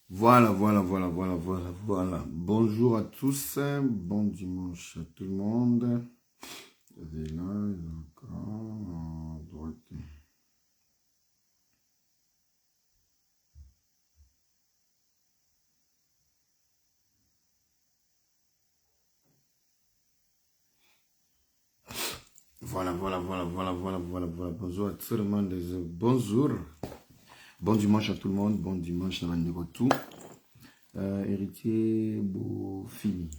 Voilà. Bonjour à tous, bon dimanche à tout le monde. Il est là, il est encore à droite. Voilà. Bonjour à tout le monde. Bonjour. Bon dimanche à tout le monde. Bon dimanche à tout. Héritier Bofi.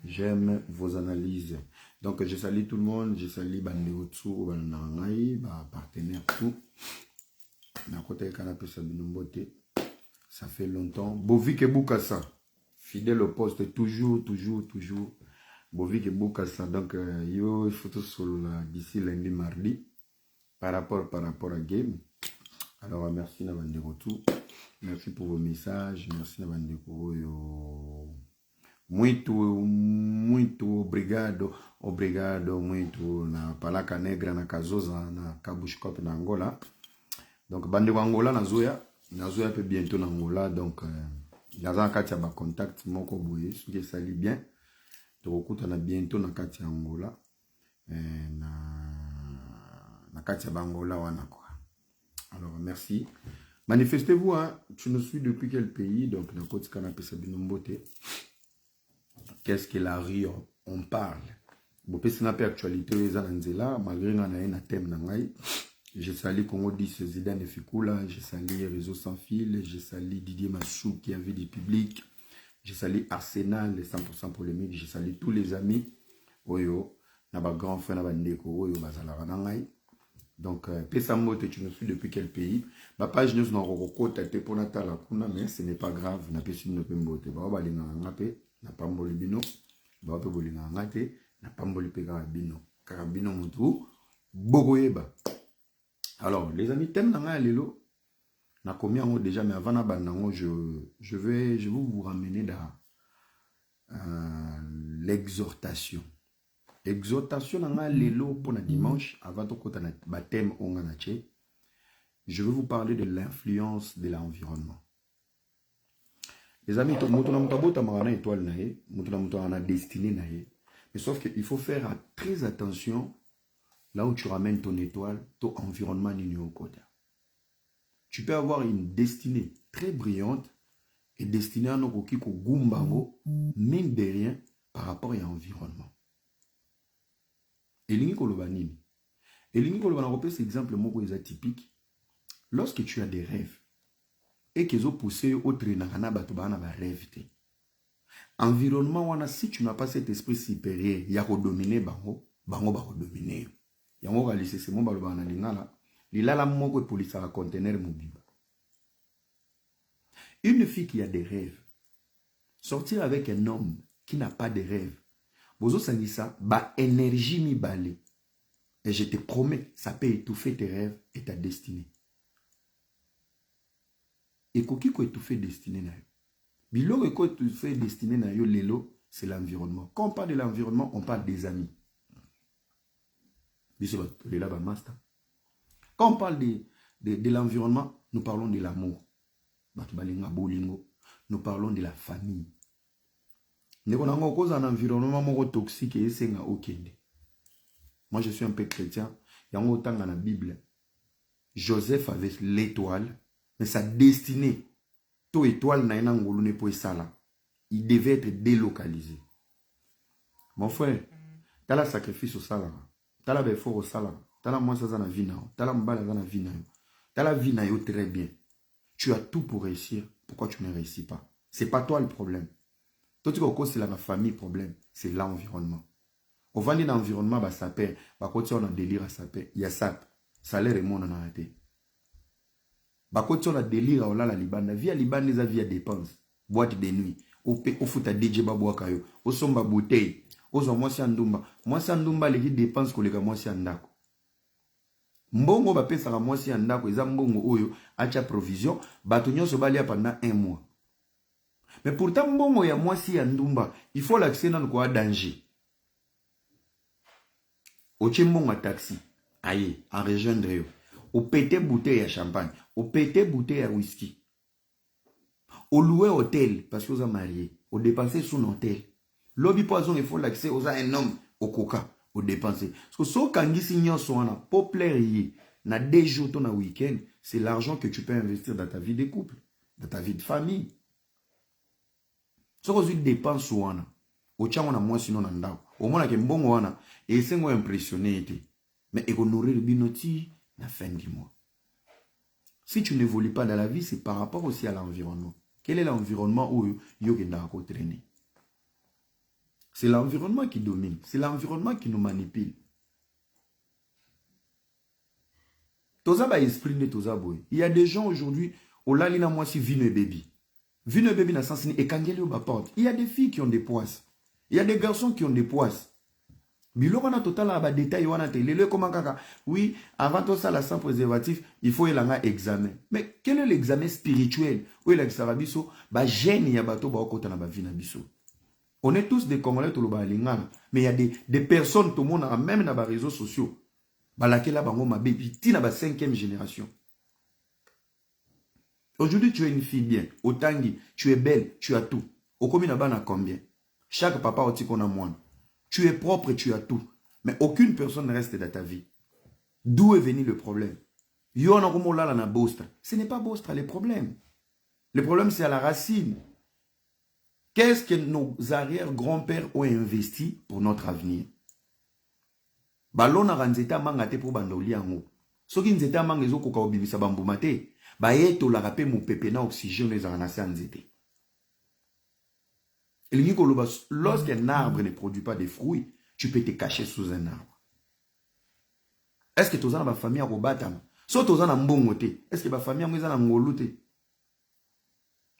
J'aime vos analyses. Donc, je salue tout le monde. Je salue Bandéotsou, Banangaï, partenaire tout. Na côté canapé Sabinoumbote. Ça fait longtemps. Bovik et Boukassa. Fidèle au poste, toujours. Bovik et Boukassa. Donc, il faut tout d'ici lundi, mardi. Par rapport à Game. Alors, merci Navandeko tout. Merci pour vos messages. Merci Navandeko. Muito obrigado, muito na Palaka Negra, na Kazoza, na Kabushkop, na Angola. Donc, Bandeko Angola, Nazoya peut bientôt na Angola. Donc, Naza Katia ba contact, moko boye, ce qui sali bien. Donc, on a bientôt na Katia Angola. Na Katia Bangola, wana quoi. Alors, merci. Manifestez-vous, hein. Tu nous suis depuis quel pays? Donc, na Côte Canapé Sabinombote. Qu'est-ce que la rue on parle? Bon, c'est une actualité, malgré un thème nangai. Je salue Congo 10 Zidane Fikula, je salue Réseau Sans Fil, je salue Didier Machou qui avait des publics, je salue Arsenal, les 100% polémiques, je salue tous les amis. Oyo, naba grand frère naba ndeko, oyo bazala nangai. Donc, Pesamote, tu nous suis depuis quel pays? Ma page nous n'a pas été pour Natala Kuna, mais ce n'est pas grave, n'a pas su nous pembote. Na pamboli bino ba pe bolinga ngate na pamboli pe karabino mutu bogoyeba. Alors les amis, thème nanga lelo na komi yango déjà, mais avant na bandango je vais vous ramener dans l'exhortation nanga lelo pour na dimanche avant to kota na thème onga na che. Je vais vous parler de l'influence de l'environnement. Les amis, mais sauf qu'il faut faire très attention là où tu ramènes ton étoile, ton environnement. Tu peux avoir une destinée très brillante et destinée à nos kokiko gumbango, mine de rien par rapport à l'environnement. Et l'ingi kolobanini. Et l'ingi kolobanini, c'est exemple moko typique. Lorsque tu as des rêves, et qu'ils ont poussé au traînarana batubana ba rêve. Environnement wana, si tu n'as pas cet esprit supérieur, il y a dominer bango ba dominer. Yango ga lycée c'est mon balobana lingala, lilala moko police à conteneur mobiba. Une fille qui a des rêves, sortir avec un homme qui n'a pas de rêves, bozo sangisa ba énergie mi balé. Et je te promets, ça peut étouffer tes rêves et ta destinée. Et koki ko étouffer destinée na yo. Biloko ko étouffer destinée na yo lelo, c'est l'environnement. Quand on parle de l'environnement, on parle des amis. Quand on parle de l'environnement, nous parlons de l'amour. Nous parlons de la famille. Nous avons un environnement toxique et c'est okende. Moi, je suis un peu chrétien. Il y a autant dans la Bible. Joseph avait l'étoile. Mais sa destinée, to étoile na ina ngolune po esala, il devait être délocalisé. Mon frère, t'as la sacrifice au salaire, t'as la effort au salaire, t'as la moi ça na vie na, t'as la mbala na vie na, t'as la vie na yo très bien. Tu as tout pour réussir. Pourquoi tu ne réussis pas? C'est pas toi le problème. Toi tu vois c'est la famille problème, c'est l'environnement. Au vent de l'environnement bah ça paie, bah quand on a délire ça paie, il y a ça, salaire et mon en arrêté. Bakoti on a délire au la libanda via libanda les via dépenses boîte de nuit au futa DJ babwaka yo au somba bouteille au zo mwasi andumba les dépenses ko leka mwasi andako mbongo ba pesa ka mwasi andako eza mbongo oyo acha provision bato nyonso balia pendant 1 mois. Mais pourtant mbongo ya mwasi andumba il faut l'accès dans quoi danger. Au chimbongo taxi aye en rejoindre yo. Au pété bouteille à champagne, au pété bouteille à whisky. Au louer hôtel, parce que vous êtes marié. Au dépenser sur un hôtel. Lobby poison, il faut l'accès aux un homme au coca. Au dépenser. Parce que ce quand il signe son populaire, na 2 jours, ton week-end, c'est l'argent que tu peux investir dans ta vie de couple, dans ta vie de famille. Ce que tu dépenses sur un, au tchang on a moins sinon nan au moins que bon wana et c'est moi impressionné mais il faut nourrir le binoti la fin du mois. Si tu n'évolues pas dans la vie, c'est par rapport aussi à l'environnement. Quel est l'environnement où yo kenda ko traîner? C'est l'environnement qui domine, c'est l'environnement qui nous manipule. Toza ba esprit de toza boy. Il y a des gens aujourd'hui au lalina moi si vino baby. Vino baby na sens ni ekangeli au porte. Il y a des filles qui ont des poisses. Il y a des garçons qui ont des poisses. Biloko na total à détail wana te lele comment kaka. Oui, avant tout ça la sans préservatif, il faut y aller examen. Mais quel est l'examen spirituel? Oui, l'examen biso ba gêne ya bato ba okota na ba vie na biso. On est tous des Congolais tout le ba lingana, mais il y a des personnes tout le monde même dans les réseaux sociaux. Balakela bango ma baby, tina ba 5e génération. Aujourd'hui, tu es une fille bien. Au tangi, tu es belle, tu as tout. Au combien na combien? Chaque papa oti qu'on a moins. Tu es propre, tu as tout. Mais aucune personne ne reste dans ta vie. D'où est venu le problème? Yo na komo la na bostra. Ce n'est pas bostra le problème. Le problème c'est à la racine. Qu'est-ce que nos arrière-grands-pères ont investi pour notre avenir? Balona ranzeta mangate pour bandoli yango. Soki nzeta mangezo koka obimisa bambumate, ba yeto la rapé mon pépé na oxygène les anasa nzete. Lorsqu'un arbre ne produit pas de fruits, tu peux te cacher sous un arbre. Est-ce que tu as une famille à Robatam? Si tu as un bon côté, est-ce que ta famille a un ngolute?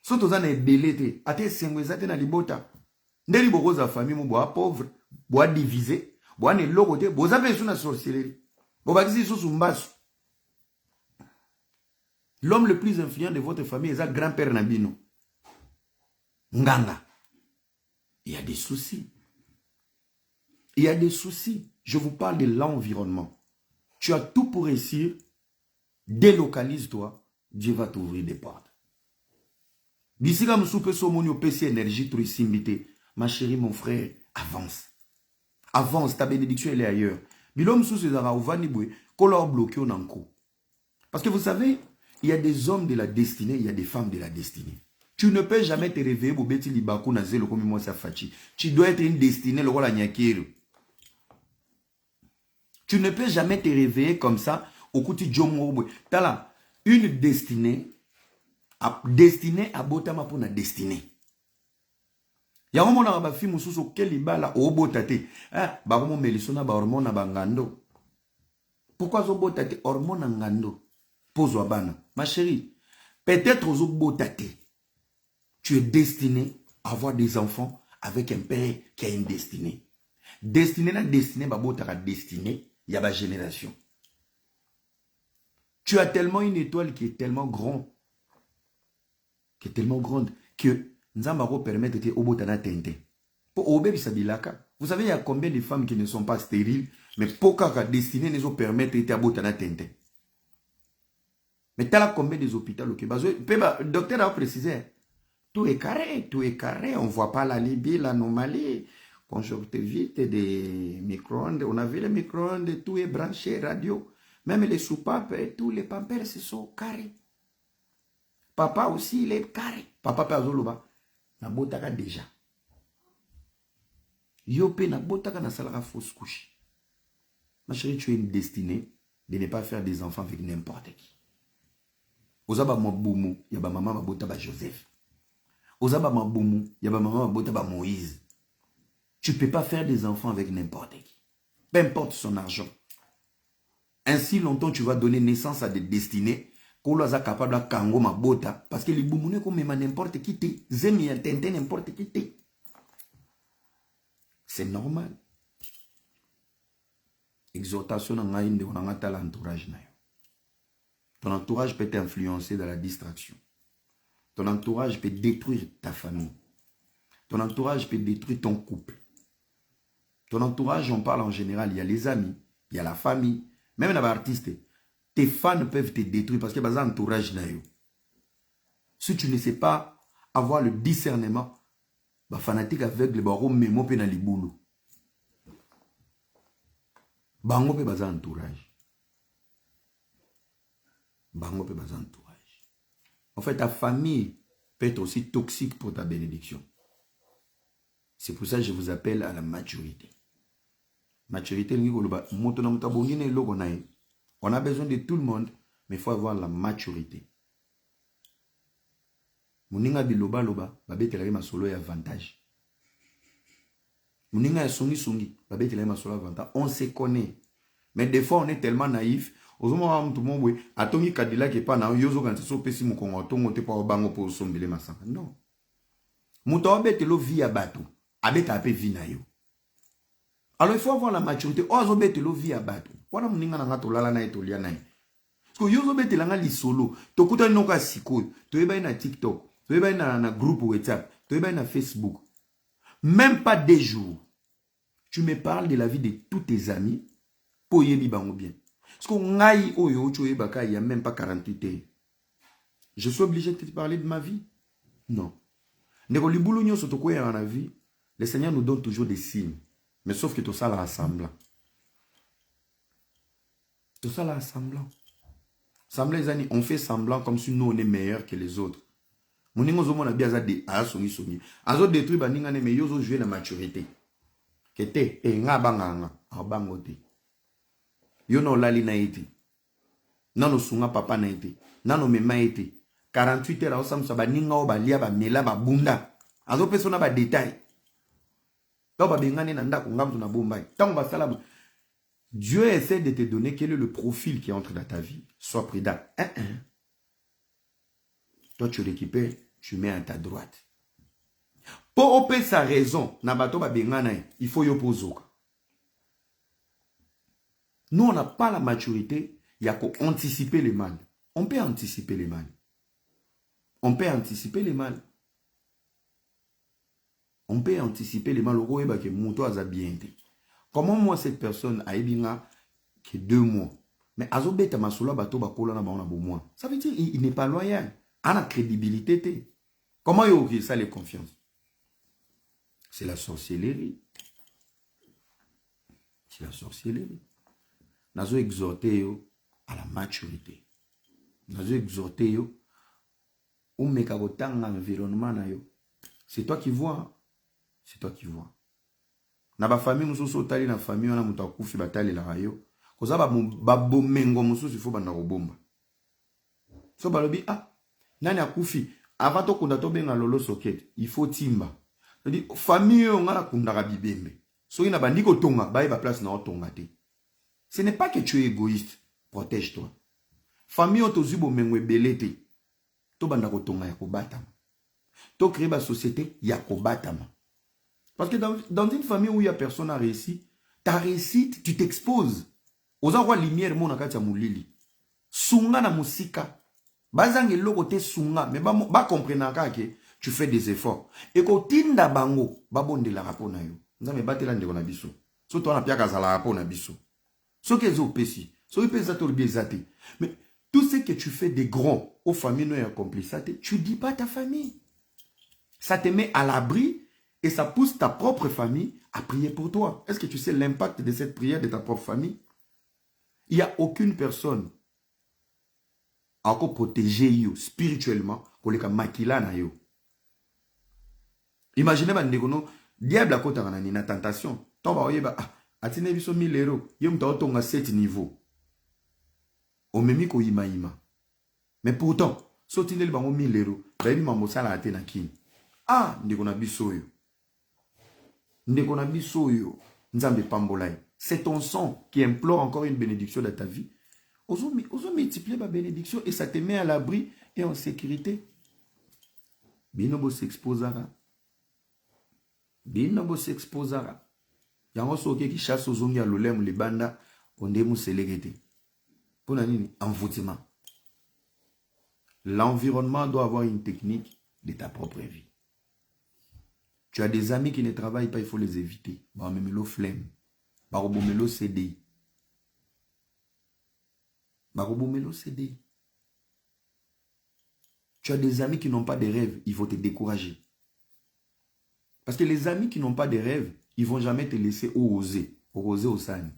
Si tu as un belete, à tes 5 ans, na libota. Ndeli bokoza famille mo boa pauvre, boa divisé, boa ne lokote, boza pe sous na sorcellerie. Bobakisi sous mbasu. L'homme le plus influent de votre famille est un grand-père Nabino. Nganga. Il y a des soucis. Il y a des soucis. Je vous parle de l'environnement. Tu as tout pour réussir. Délocalise-toi. Dieu va t'ouvrir des portes. Bisika msoupe somonio PC énergie trucimbité. Ma chérie, mon frère, avance. Avance, ta bénédiction elle est ailleurs. Bilom sous ces arauvani boué, color bloqué au nanko. Parce que vous savez, il y a des hommes de la destinée, il y a des femmes de la destinée. Tu ne peux jamais te réveiller pour bêter libakou na zelo comme moi ça fachi. Tu dois être une destinée le roi la nyakiro. Tu ne peux jamais te réveiller comme ça au côté de Djomo. Tala, une destinée à botama pour la destinée. Ya ngomo na ba fi mususu kelibala obotate. Ah, ba ngomo melisona ba hormone na bangando. Pourquoi zo botate hormone ngando? Pose bana. Ma chérie, peut-être aux botate. Tu es destiné à avoir des enfants avec un père qui a une destinée. Destinée na destinée ba botaka destinée, il y a ba génération. Tu as tellement une étoile qui est tellement grande que Nzambaro permet de te obotana tente. Pour obéir sabilaka. Vous savez, il y a combien de femmes qui ne sont pas stériles, mais pour qu'à destinée ne sont permettre de te obotana tente. Mais tu as combien des hôpitaux au Québec? Le docteur a précisé. Tout est carré. On ne voit pas la Libye, l'anomalie. Conjonctivite des micro-ondes. On a vu les micro-ondes, tout est branché, radio. Même les soupapes et tous les pampers sont carrés. Papa aussi, il est carré. Papa Pazoloba. Na botaka déjà. Yope na botaka na salara fausse couche. Ma chérie, tu es une destinée de ne pas faire des enfants avec n'importe qui. Ozaba maboumou, yaba maman mabota ba Joseph. Ozaba maboumou, yaba maman mabota ba Moïse. Tu ne peux pas faire des enfants avec n'importe qui. Peu importe son argent. Ainsi longtemps tu vas donner naissance à des destinées. Koloza capable de kango mabota. Parce que les boumounes comme même n'importe qui te. Zemi ya tente n'importe qui te. C'est normal. Exhortation na ngai nde on a l'entourage na yo. Ton entourage peut t'influencer dans la distraction. Ton entourage peut détruire ta famille. Ton entourage peut détruire ton couple. Ton entourage, on parle en général, il y a les amis, il y a la famille, même les artistes. Tes fans peuvent te détruire parce que y a un entourage. Si tu ne sais pas avoir le discernement. Bah, fanatique aveugle, bah, memo pe na libulu. Bango pe baza entourage. Bango pe baza entourage. En fait, ta famille peut être aussi toxique pour ta bénédiction. C'est pour ça que je vous appelle à la maturité. Maturité, on a besoin de tout le monde, mais il faut avoir la maturité. Moninga biloba loba, babetela ma solo et avantage. Moninga songi songi, babetela ma solo avantage. On se connaît. Mais des fois, on est tellement naïf. Ozomo tout le monde, atongi kadila qui pas na yozo quand so pesi mo kongo tongo te pa bango po sombele masanga. Non. Muto abetelo via bato, abeta ape vi na yo. Alors il faut avoir la maturité. Ozo betelo via bato. Wana moninga na ngato lala na etolia na. Parce que yozo betela nga li solo, tokuta noka sikoyo, toyeba na TikTok. Tu es dans un groupe WhatsApp, tu es dans Facebook. Même pas des jours. Tu me parles de la vie de tous tes amis pour y bango bien. Parce qu'il n'y a même pas 48 heures. Je suis obligé de te parler de ma vie? Non. Le Seigneur nous donne toujours des signes. Mais sauf que tout ça l'assemblant. Tout ça l'assemblant. On fait semblant comme si nous on est meilleurs que les autres. Moningo zomo na biaza de asongi songi. Azo détruit baninga ne me yozo jouer la maturité. Kete e nga banganga abangote. Yo no lali na ete. Nano sunga papa na ete. Nano mema ete. 48 heures osamsa baninga o balia ba mela ba bunda. Azo pesona ba détail. To ba bengane na ndako ngamtu na bombai. Tango ba sala Dieu essaie de te donner quel est le profil qui entre dans ta vie. Sois prudent. Toi, tu récupères, tu mets à ta droite. Pour opérer sa raison, il faut y opposer. Nous, on n'a pas la maturité, il y a qu'à anticiper les mal. On peut anticiper les mal. On peut anticiper les mal. On peut anticiper les mal. Comment moi, cette personne a eu que 2 mois? Mais azobeta masolo bato bakola na ba mois. Ça veut dire il n'est pas loyal. À la crédibilité. Comment il y a ça les confiances? C'est la sorcellerie. C'est la sorcellerie. Nous exhorté à la maturité. Nous exhorté au mekabotanga environnement na yo. C'est toi qui vois. C'est toi qui vois. Na ba famille mususu tali na famille wana mutakufi batali la yo. Koza ba bomengo mususu faut banda robomba. So balobi nani akufi avant to kunda to benga lolo socket il faut timba. C'est-à-dire famille on a kunda bibembe. So ina bandiko tonga ba place na otonga te. Ce n'est pas que tu es égoïste, protège-toi. Famille to zubo mengwe belete. To banda ko tonga ya kobatama. To créer ba société ya kobatama. Parce que dans une famille où il y a personne à réussir, ta réussite, tu t'exposes. Aux endroits lumière mon akati ya mulili. Sunga na musika. Bazangi loko te sunga, mais ba comprendre que tu fais des efforts. Et ko tinda bango, ba bonde la rapo na yo. Nzambe batela ndeko na biso. So to na piaka za la rapo na biso. So ke zo pesi. So pesa to biezate. Mais tout ce que tu fais des grands aux familles non accomplies, ça tu dis pas à ta famille. Ça te met à l'abri et ça pousse ta propre famille à prier pour toi. Est-ce que tu sais l'impact de cette prière de ta propre famille? Il n'y a aucune personne encore protéger yo spirituellement pour les makila na yo. Imaginez ba ndekono diable akota na ni na tentation. Tomba oyeba atine biso 1000 euros, yo mta otonga 7 niveau. Omemi ko ima. Mais pourtant, sotine le bango 1000 euros, ba yebi mambo sala atena kini. Ndekona biso yo. Ndekona biso yo. Nzambe pambolai. C'est ton sang qui implore encore une bénédiction dans ta vie. Osons multiplier ma bénédiction et ça te met à l'abri et en sécurité. Binobo s'exposera. Binobo s'exposera. Yango soke qui chasse aux ongi à l'olem les banda ondemu séléguété. Pour nani envoûtement. L'environnement doit avoir une technique de ta propre vie. Tu as des amis qui ne travaillent pas, il faut les éviter. Baromemelo flemme. Baromemelo CDI. Baromemelo CDI. Tu as des amis qui n'ont pas de rêves, ils vont te décourager. Parce que les amis qui n'ont pas de rêves, ils ne vont jamais te laisser oser. Oser au sani.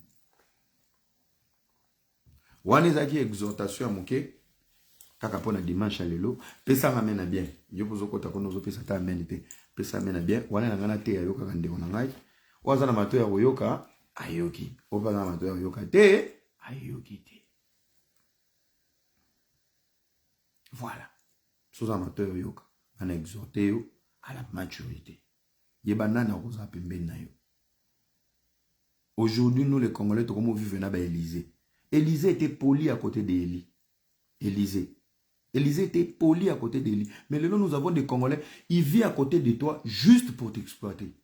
Wane zaki exhortation à mouke. Kaka pona dimanche à l'élo. Pesa amena bien. Yo pozo kota kono zo pesa ta amena te. Pesa amena bien. Wane nangana te ayoka kande onangai. Waza na mato ya oyoka. Ayoki. Oba na mato ya oyoka te. Ayoki te. Voilà. Sous amateur oyoka. On a exhorté yo à la maturité. Yebana na rosa pembeni na yo. Aujourd'hui, nous les Congolais, comment vivons na ba Élysée. Élysée était poli à côté d'Élie. Élysée. Élysée était poli à côté d'Élie. Mais là, nous avons des Congolais, ils vivent à côté de toi juste pour t'exploiter.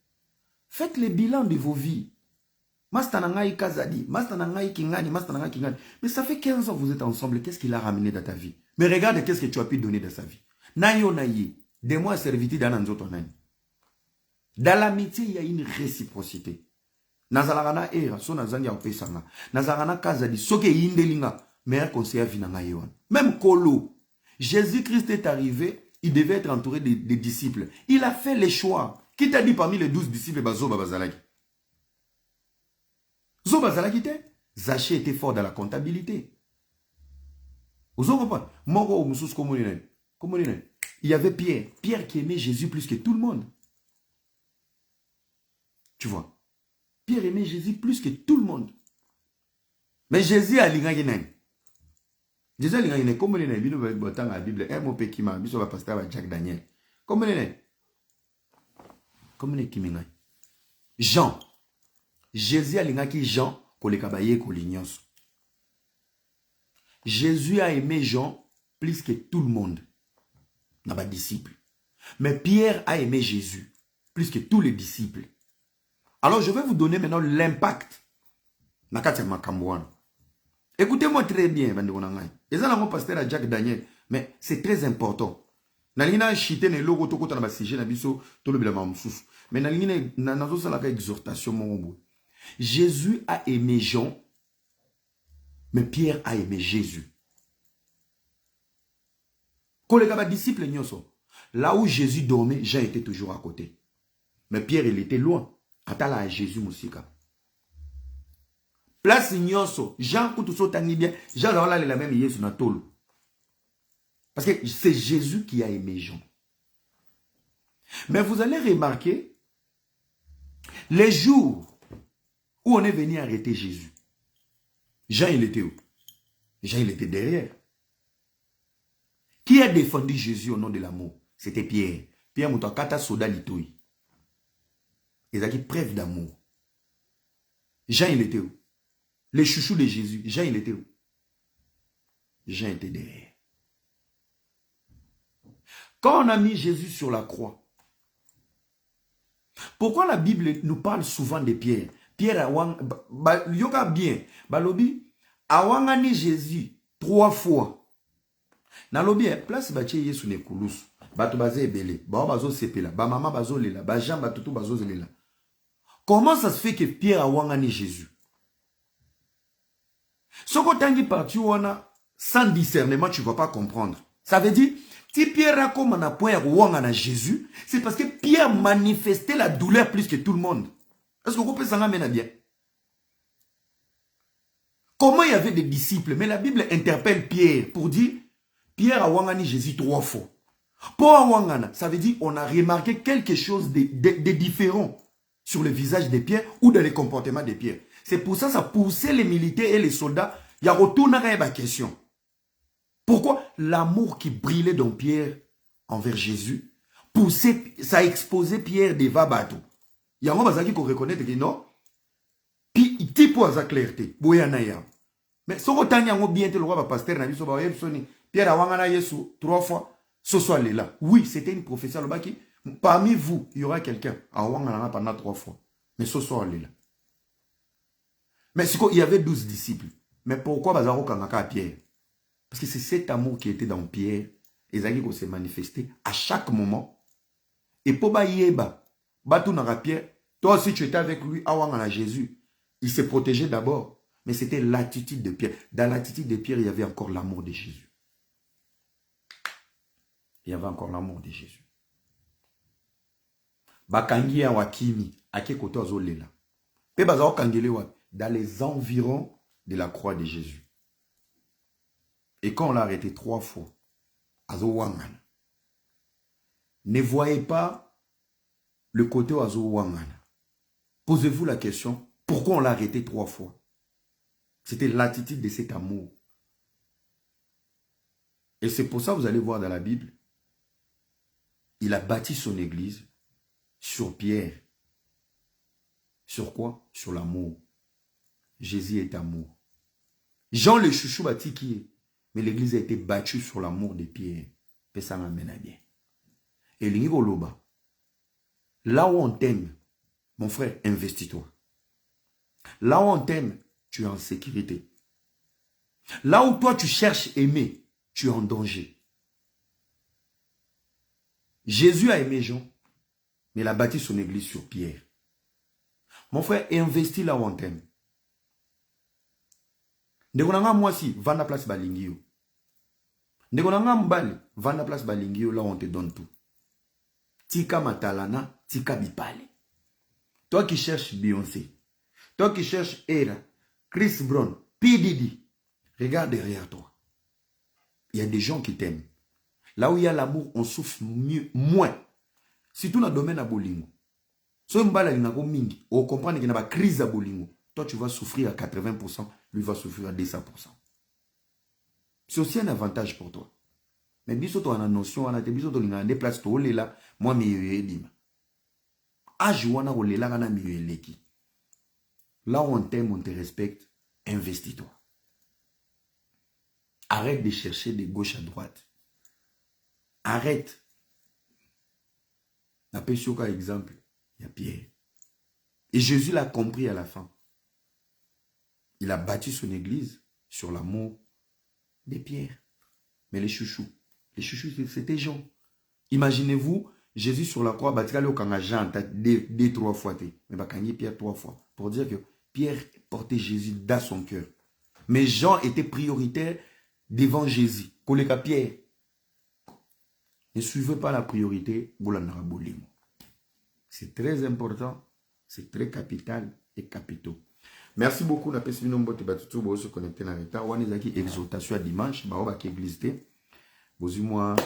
Faites le bilan de vos vies. Mastanangai Kazadi, Mastanangai Kingani, Mastanangai Kingani. Mais ça fait 15 ans que vous êtes ensemble. Qu'est-ce qu'il a ramené dans ta vie? Mais regarde qu'est-ce que tu as pu donner dans sa vie. Nayo naye, de moi servitude dans nani. Dans l'amitié, il y a une réciprocité. Nazalagana era, so nazangi ya upesanga. Nazalagana Kazadi, soke yindelinga, meilleur conseiller vinanga yewan. Même Kolo, Jésus-Christ est arrivé, il devait être entouré des disciples. Il a fait les choix. Qui t'a dit parmi les 12 disciples, Zoba Bazalaki? Zoba Bazalaki était? Zaché était fort dans la comptabilité. Vous en comprenez? Moro Moussous Komonine. Il y avait Pierre. Pierre qui aimait Jésus plus que tout le monde. Tu vois? Pierre aimait Jésus plus que tout le monde. Mais Jésus a l'ingénieur. Jésus a l'ingénieur. Comment il est dans la Bible? Un mot qui m'a dit, pasteur Jack Daniel. Comment il est? Comment il est? Jean. Jésus a l'ingénieur Jean pour les kabaye pour l'ignos. Jésus a aimé Jean plus que tout le monde. N'a pas de disciples. Mais Pierre a aimé Jésus plus que tous les disciples. Alors je vais vous donner maintenant l'impact. Écoutez-moi très bien, et ça mon pasteur Jack Daniel, mais c'est très important. Nalina chité ne logo toko na basije na biso to lobela mamsusu. Mais nalina nazo sala ka exhortation mon. Jésus a aimé Jean, mais Pierre a aimé Jésus. Kolega ba disciple nyoso. Là où Jésus dormait, Jean était toujours à côté. Mais Pierre il était loin. Atala à Jésus musika. Place nyoso, Jean Koutuso tangi bien, Jean là la même Yesu na tolo. Parce que c'est Jésus qui a aimé Jean. Mais vous allez remarquer, les jours où on est venu arrêter Jésus, Jean il était où? Jean il était derrière. Qui a défendu Jésus au nom de l'amour? C'était Pierre. Pierre Moutakata Soda Litoi. Ils ont preuve d'amour. Jean il était où? Les chouchous de Jésus, Jean il était où? Jean était derrière. Quand on a mis Jésus sur la croix, pourquoi la Bible nous parle souvent de Pierre? Pierre a yoga bien, balobi awangani Jésus 3 fois. Na lobi place bache Yesu ne kulus. Bato baze ebele, ba bazo sepela, ba mama bazo lela, ba Jean batutu bazo lela. Comment ça se fait que Pierre a wangani Jésus? Soko tangi parti wana sans discernement, tu ne vas pas comprendre. Ça veut dire si Pierre a comme un point à Jésus, c'est parce que Pierre manifestait la douleur plus que tout le monde. Est-ce que vous pouvez s'en amener bien? Comment il y avait des disciples? Mais la Bible interpelle Pierre pour dire Pierre a wangani Jésus 3 fois. Pour wangana, ça veut dire on a remarqué quelque chose de différent sur le visage de Pierre ou dans les comportements de Pierre. C'est pour ça que ça poussait les militaires et les soldats. Il y a retourné à la question. Pourquoi l'amour qui brillait dans Pierre envers Jésus poussait, ça exposait Pierre devant bateau. Il y a un moment qui reconnaît que non. Puis il dit pour sa clarté. Mais si on a bien le roi pasteur Pierre a wangana Yesu 3 fois. Ce soit là. Oui, c'était une prophétie. Parmi vous, il y aura quelqu'un à wangana pendant 3 fois. Mais ce soit là. Mais il y avait 12 disciples. Mais pourquoi Bazaro Kangaka Pierre? Parce que c'est cet amour qui était dans Pierre. Et ça qui s'est manifesté à chaque moment. Et pour Yeba, Batou Nara Pierre, toi aussi tu étais avec lui, à Jésus. Il s'est protégé d'abord. Mais c'était l'attitude de Pierre. Dans l'attitude de Pierre, il y avait encore l'amour de Jésus. il y avait encore l'amour de Jésus. Bakangi ya wakimi, ake kote azolela. Pe bazao kangele wa, dans les environs de la croix de Jésus. Et quand on l'a arrêté 3 fois, azo wangana. Ne voyez pas le côté azo wangana. Posez-vous la question, pourquoi on l'a arrêté 3 fois? C'était l'attitude de cet amour. Et c'est pour ça que vous allez voir dans la Bible, il a bâti son église sur Pierre. Sur quoi? Sur l'amour. Jésus est amour. Jean le chouchou bâti qui est. Mais l'église a été bâtie sur l'amour de Pierre. Et ça m'amène à bien. Et l'Ingoloba, là où on t'aime, mon frère, investis-toi. Là où on t'aime, tu es en sécurité. Là où toi tu cherches aimer, tu es en danger. Jésus a aimé Jean, mais il a bâti son église sur Pierre. Mon frère, investis là où on t'aime. Ndekonanga moi si, vanda place balingio. Ndekonanga mbali, vanda place balingio, là où on te donne tout. Tika matalana, tika bipale. Toi qui cherches Beyoncé, toi qui cherches Era, Chris Brown, P. Diddy, regarde derrière toi. Il y a des gens qui t'aiment. Là où il y a l'amour, on souffre moins. Surtout dans le domaine à Bolingo. Si on comprend qu'il y a une crise à Bolingo, toi tu vas souffrir à 80%, lui va souffrir à 200%. C'est aussi un avantage pour toi. Mais biso to ana notion ana te biso to linga des places to lela moi mieux edima. Ajuana ko lela kana mieux eleki. Là où on t'aime, on te respecte, investis-toi. Arrête de chercher de gauche à droite. Arrête. N'appelle sur quel exemple, il y a Pierre. Et Jésus l'a compris à la fin. Il a bâti son église sur l'amour des pierres. Mais les chouchous, c'était Jean. Imaginez-vous, Jésus sur la croix, bâti au Kangajan, deux, 3 fois. Mais bah, Pierre 3 fois. Pour dire que Pierre portait Jésus dans son cœur. Mais Jean était prioritaire devant Jésus. Koleka Pierre. Ne suivez pas la priorité. C'est très important. C'est très capital et capitaux. Merci beaucoup. Na pesi binombo te batutu bo se connecter na reta. Wani zaki exhortation à dimanche. Ba oba ki église te. Bozu moi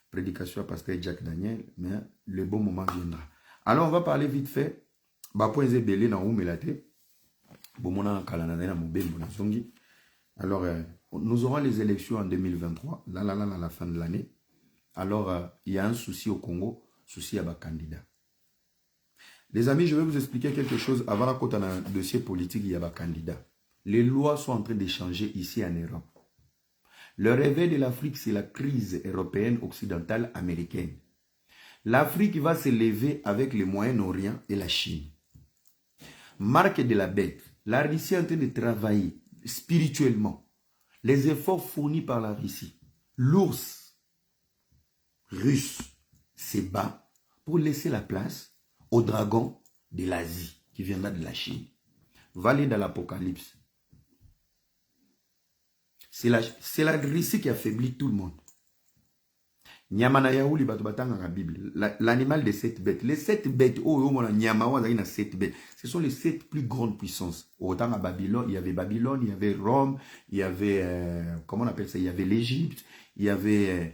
prédication à pasteur Jack Daniel. Mais le bon moment viendra. Alors on va parler vite fait. Ba point zebele na umelate. Bomona kalana na mobembo na zongi. Alors nous aurons les élections en 2023. Là à la fin de l'année. Alors il y a un souci au Congo. Souci à ba candidat. Les amis, je vais vous expliquer quelque chose avant la côte d'un dossier politique, il y a un candidat. Les lois sont en train de changer ici en Europe. Le réveil de l'Afrique, c'est la crise européenne, occidentale, américaine. L'Afrique va se lever avec le Moyen-Orient et la Chine. Marque de la bête, la Russie est en train de travailler spirituellement. Les efforts fournis par la Russie. L'ours russe se bat pour laisser la place au dragon de l'Asie, qui viendra de la Chine. Va aller dans l'Apocalypse. C'est la Russie qui affaiblit tout le monde. Nyamana yaouli batobatanga la Bible. L'animal de 7 bêtes. Les 7 bêtes, ce sont les 7 plus grandes puissances. Autant à Babylone, il y avait Rome, il y avait, comment on appelle ça, il y avait l'Égypte, il y avait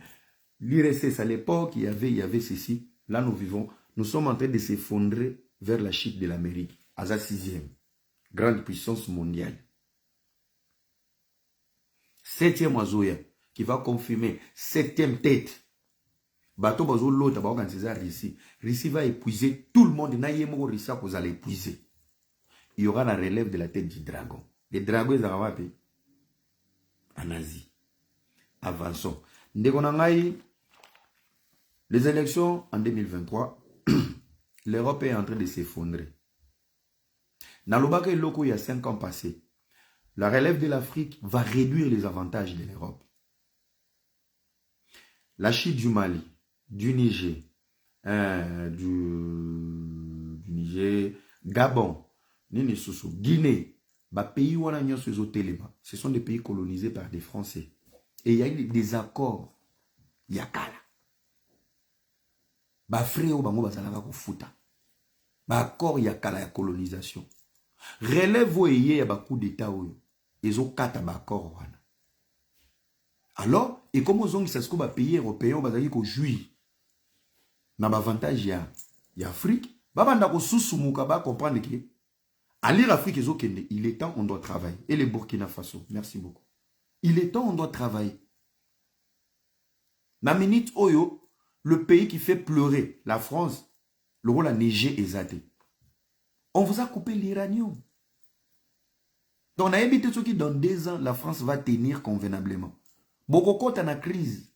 l'URSS à l'époque, il y avait ceci. Là, nous vivons. Nous sommes en train de s'effondrer vers la chute de l'Amérique. À sa 6e. Grande puissance mondiale. 7e Azoya, qui va confirmer 7e tête. Bateau bazo l'autre, Russie va épuiser tout le monde. Russie vous allez épuiser. Il y aura la relève de la tête du dragon. Les dragons, ils arrivent en Asie. Avançons. Les élections en 2023. L'Europe est en train de s'effondrer. Dans le bac loco, il y a 5 ans passés, la relève de l'Afrique va réduire les avantages de l'Europe. La chute du Mali, du Niger, du Niger, Gabon, Guinée, ce sont des pays colonisés par des Français. Et il y a eu des accords. Yakala. ba frère bango bazalaka kofuta ba accord ya kala ya colonisation relève oye ya ba coup d'état oyo ezokata ba accord wana alors et comme ozongisa siko ba pays européens bazali ko jouir na ba avantage ya Afrique babanda ko susumuka ba comprendre que aller l'Afrique ezokende il est temps on doit travailler et le Burkina Faso merci beaucoup il est temps on doit travailler na minute oyo le pays qui fait pleurer la France le rôle a neigé et zaté on vous a coupé l'uranium donc on a évité ce qui dans 2 ans la France va tenir convenablement beaucoup de na crise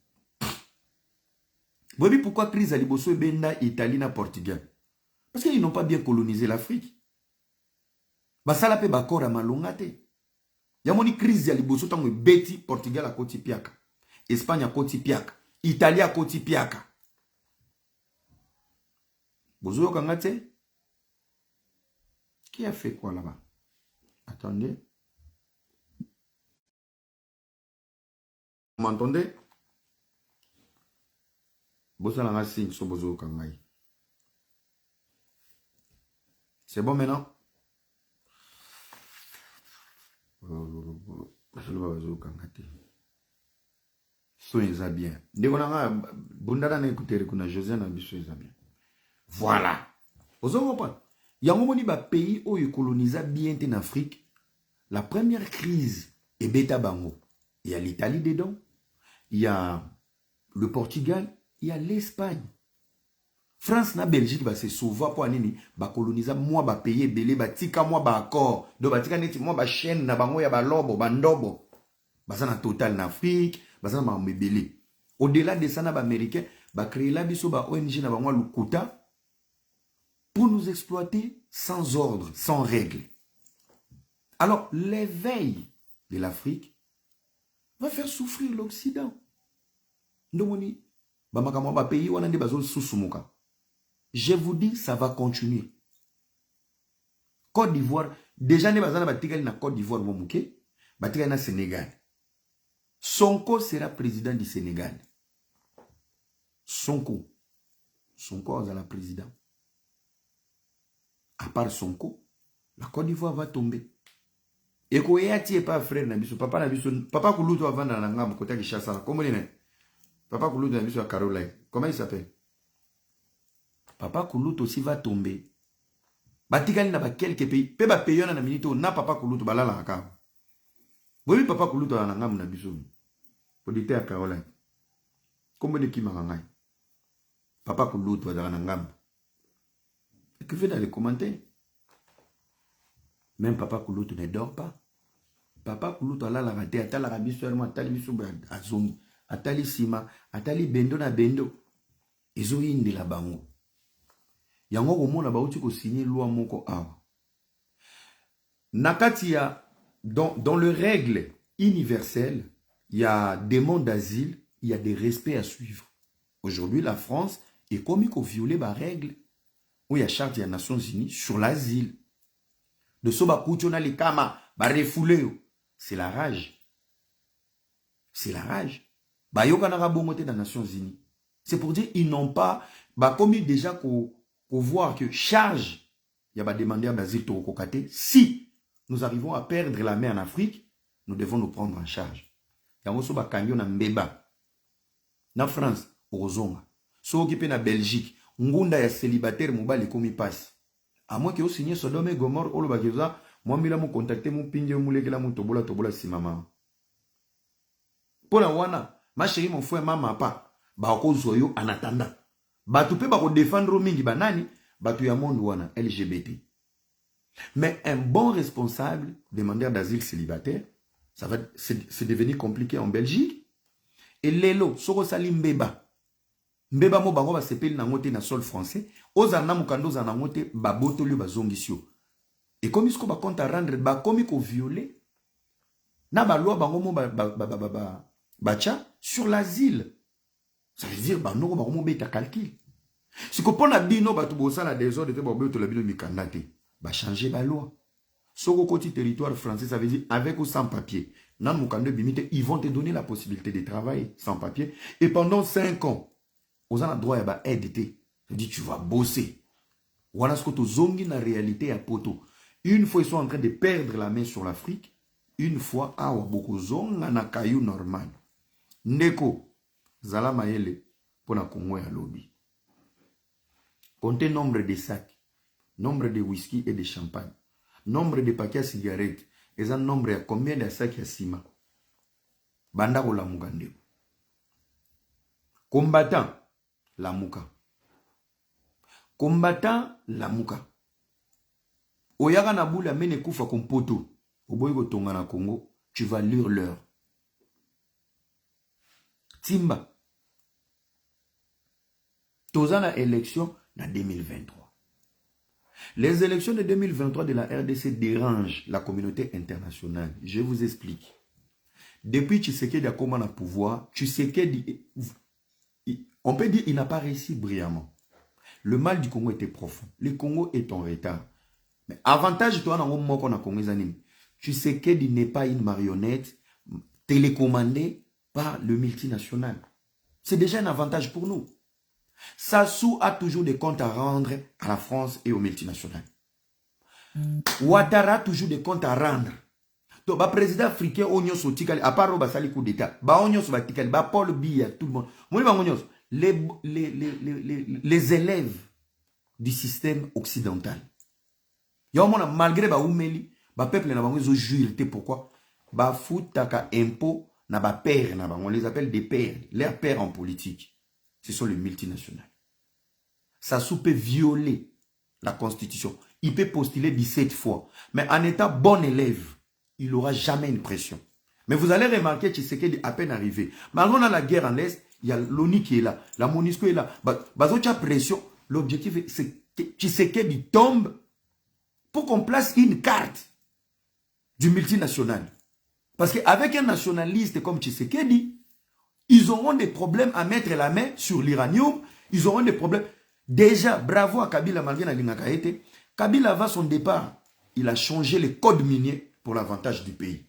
vous voyez pourquoi crise à Liboso, Benda, Italie, na Portugal? Parce qu'ils n'ont pas bien colonisé l'Afrique. Basala pe bakor à malongate. Yamoni crise à Liboso, tango beti Portugal à Koti Piaka, Espagne à Koti Piaka, Italie à Koti Piaka. Bozo Kangate? Qui a fait quoi là-bas? Attendez. Vous m'entendez? C'est bon maintenant? Soyez bien. Voilà. Vous comprenez? Il y a un pays où il colonisa bien en Afrique. La première crise est Beta Bango. Il y a l'Italie dedans. Il y a le Portugal. Il y a l'Espagne. France na Belgique va se sauver pour anini ba colonisa moi ba payer belé ba tika moi ba accord do ba tika neti moi ba chaîne na bango ya ba lobo ba ndobo ba na total na Afrique ba na ma belé au-delà de ça na ba américain ba créer la biso ba ONG na bango lukuta pour nous exploiter sans ordre, sans règle. Alors l'éveil de l'Afrique va faire souffrir l'Occident. Ndomoni je vous dis, ça va continuer. Côte d'Ivoire, déjà, nous avons na Côte d'Ivoire, na Sénégal. Sonko sera président du Sénégal. Sonko sera président. À part Sonko, la Côte d'Ivoire va tomber. Et quand il y a pas frère, papa Koulouto avant dans la gamme, côté Kishasa, comment il est? Papa Koulouto à Caroline. Comment il s'appelle? Papa Koulouto aussi va tomber. Batikali na ba quelques pays. Pe ba payona na minito na Papa Koulouto balala aka. Oui Papa Koulouto na ngam na biso. Podité à Caroline. Comment de qui m'a Papa Koulouto na ngam. Écrivez dans les commentaires. Même Papa Koulouto ne dort pas. Papa Koulouto ala la raté atala rabiso elmo atali biso azongi. Atali sima, atali bendo na bendo. Ezo yindi la bango. Yango komona bauti ko signer loi moko awa. Nakatia dans le règle universelle, il y a des demandes d'asile, il y a des respects à suivre. Aujourd'hui, la France est commis qu'on viole la règle où il y a charte des Nations Unies sur l'asile. De soba kuchona les kama ba refoulé, c'est la rage. C'est la rage. Ba yokanaka bongote dans les Nations Unies. C'est pour dire ils n'ont pas commis déjà qu'on voir que charge il y a des demandeurs d'asile kokate. Si nous arrivons à perdre la main en Afrique, nous devons nous prendre en charge. Yango so ba kanyo na mbeba. Na France, ozonga. So occupé na Belgique, ngunda ya célibataire mobali komi passe. À moins que vous signez Sodome et Gomorrhe, ou le bakéza, moi, je vais contacter mon pingue, mon légué, mon tobola, si maman. Pour la wana, ma chérie, mon frère, maman, pas. Ba ko zoyo en attendant. Ba tu peux ba ko défendre mingi banani, ba tu ya monde wana LGBT. Mais un bon responsable, demandeur d'asile célibataire, ça va c'est devenu compliqué en Belgique. Et lelo, soko sali mbeba. Mbeba mo bango ba sepeli na ngote na sol français, ozana mukando za na ngote ba botoli ba zongisio. Et comme isko ba compte à rendre ba komi ko violer na ba loi bango mo bacha sur l'asile. Ça veut dire ba no ba mo beta calcul. Si ko pona bino ba tu bosala désordre te ba beto la bino mikandate, ba changer ba loi. Soko koti territoire français, ça veut dire avec ou sans papier. Nan mukando bimite, ils vont te donner la possibilité de travailler sans papier et pendant 5 ans. Vous avez le droit à aider. Je dis, tu vas bosser. Voilà ce que tu zongi na réalité à poto. Une fois, ils sont en train de perdre la main sur l'Afrique. Une fois, awa boko zonga na caillou normal. Ndeko, zala mayele, pour na Congo ya lobby. Comptez nombre de sacs, nombre de whisky et de champagne, nombre de paquets à cigarettes, et un nombre à combien de sacs à ciment. Banda ko la mugande. Combattant, la muka. Combattant, la muka. Oyaga na boula mene kufa kompoto. Oboygo tonga na Congo, tu vas lire l'heure. Timba. Tozana élection en 2023. Les élections de 2023 de la RDC dérangent la communauté internationale. Je vous explique. Depuis Tshisekedi a comment le pouvoir, Tshisekedi, on peut dire qu'il n'a pas réussi brillamment. Le mal du Congo était profond. Le Congo est en retard. Mais avantage, toi, dans le Congo, Tshisekedi n'est pas une marionnette télécommandée par le multinational. C'est déjà un avantage pour nous. Sassou a toujours des comptes à rendre à la France et aux multinationales. Ouattara a toujours des comptes à rendre. Donc, le président africain, à part le coup d'État, Paul Biya, tout le monde. Les élèves du système occidental. Malgré le peuple n'a juillet. Pourquoi? Foutaka impôt na ba père, on les appelle des pères, leurs pères en politique. Ce sont les multinationales. Sassou peut violer la constitution. Il peut postuler 17 fois. Mais en étant bon élève, il n'aura jamais une pression. Mais vous allez remarquer que Tshisekedi est à peine arrivé. Malgré la guerre en l'Est, il y a l'ONU qui est là, la MONUSCO est là. Bazocha pression. L'objectif, c'est que Tshisekedi tombe pour qu'on place une carte du multinational. Parce qu'avec un nationaliste comme Tshisekedi, ils auront des problèmes à mettre la main sur l'uranium. Ils auront des problèmes. Déjà, bravo à Kabila malgré la Lingakaete. Kabila, avant son départ, il a changé les codes miniers pour l'avantage du pays.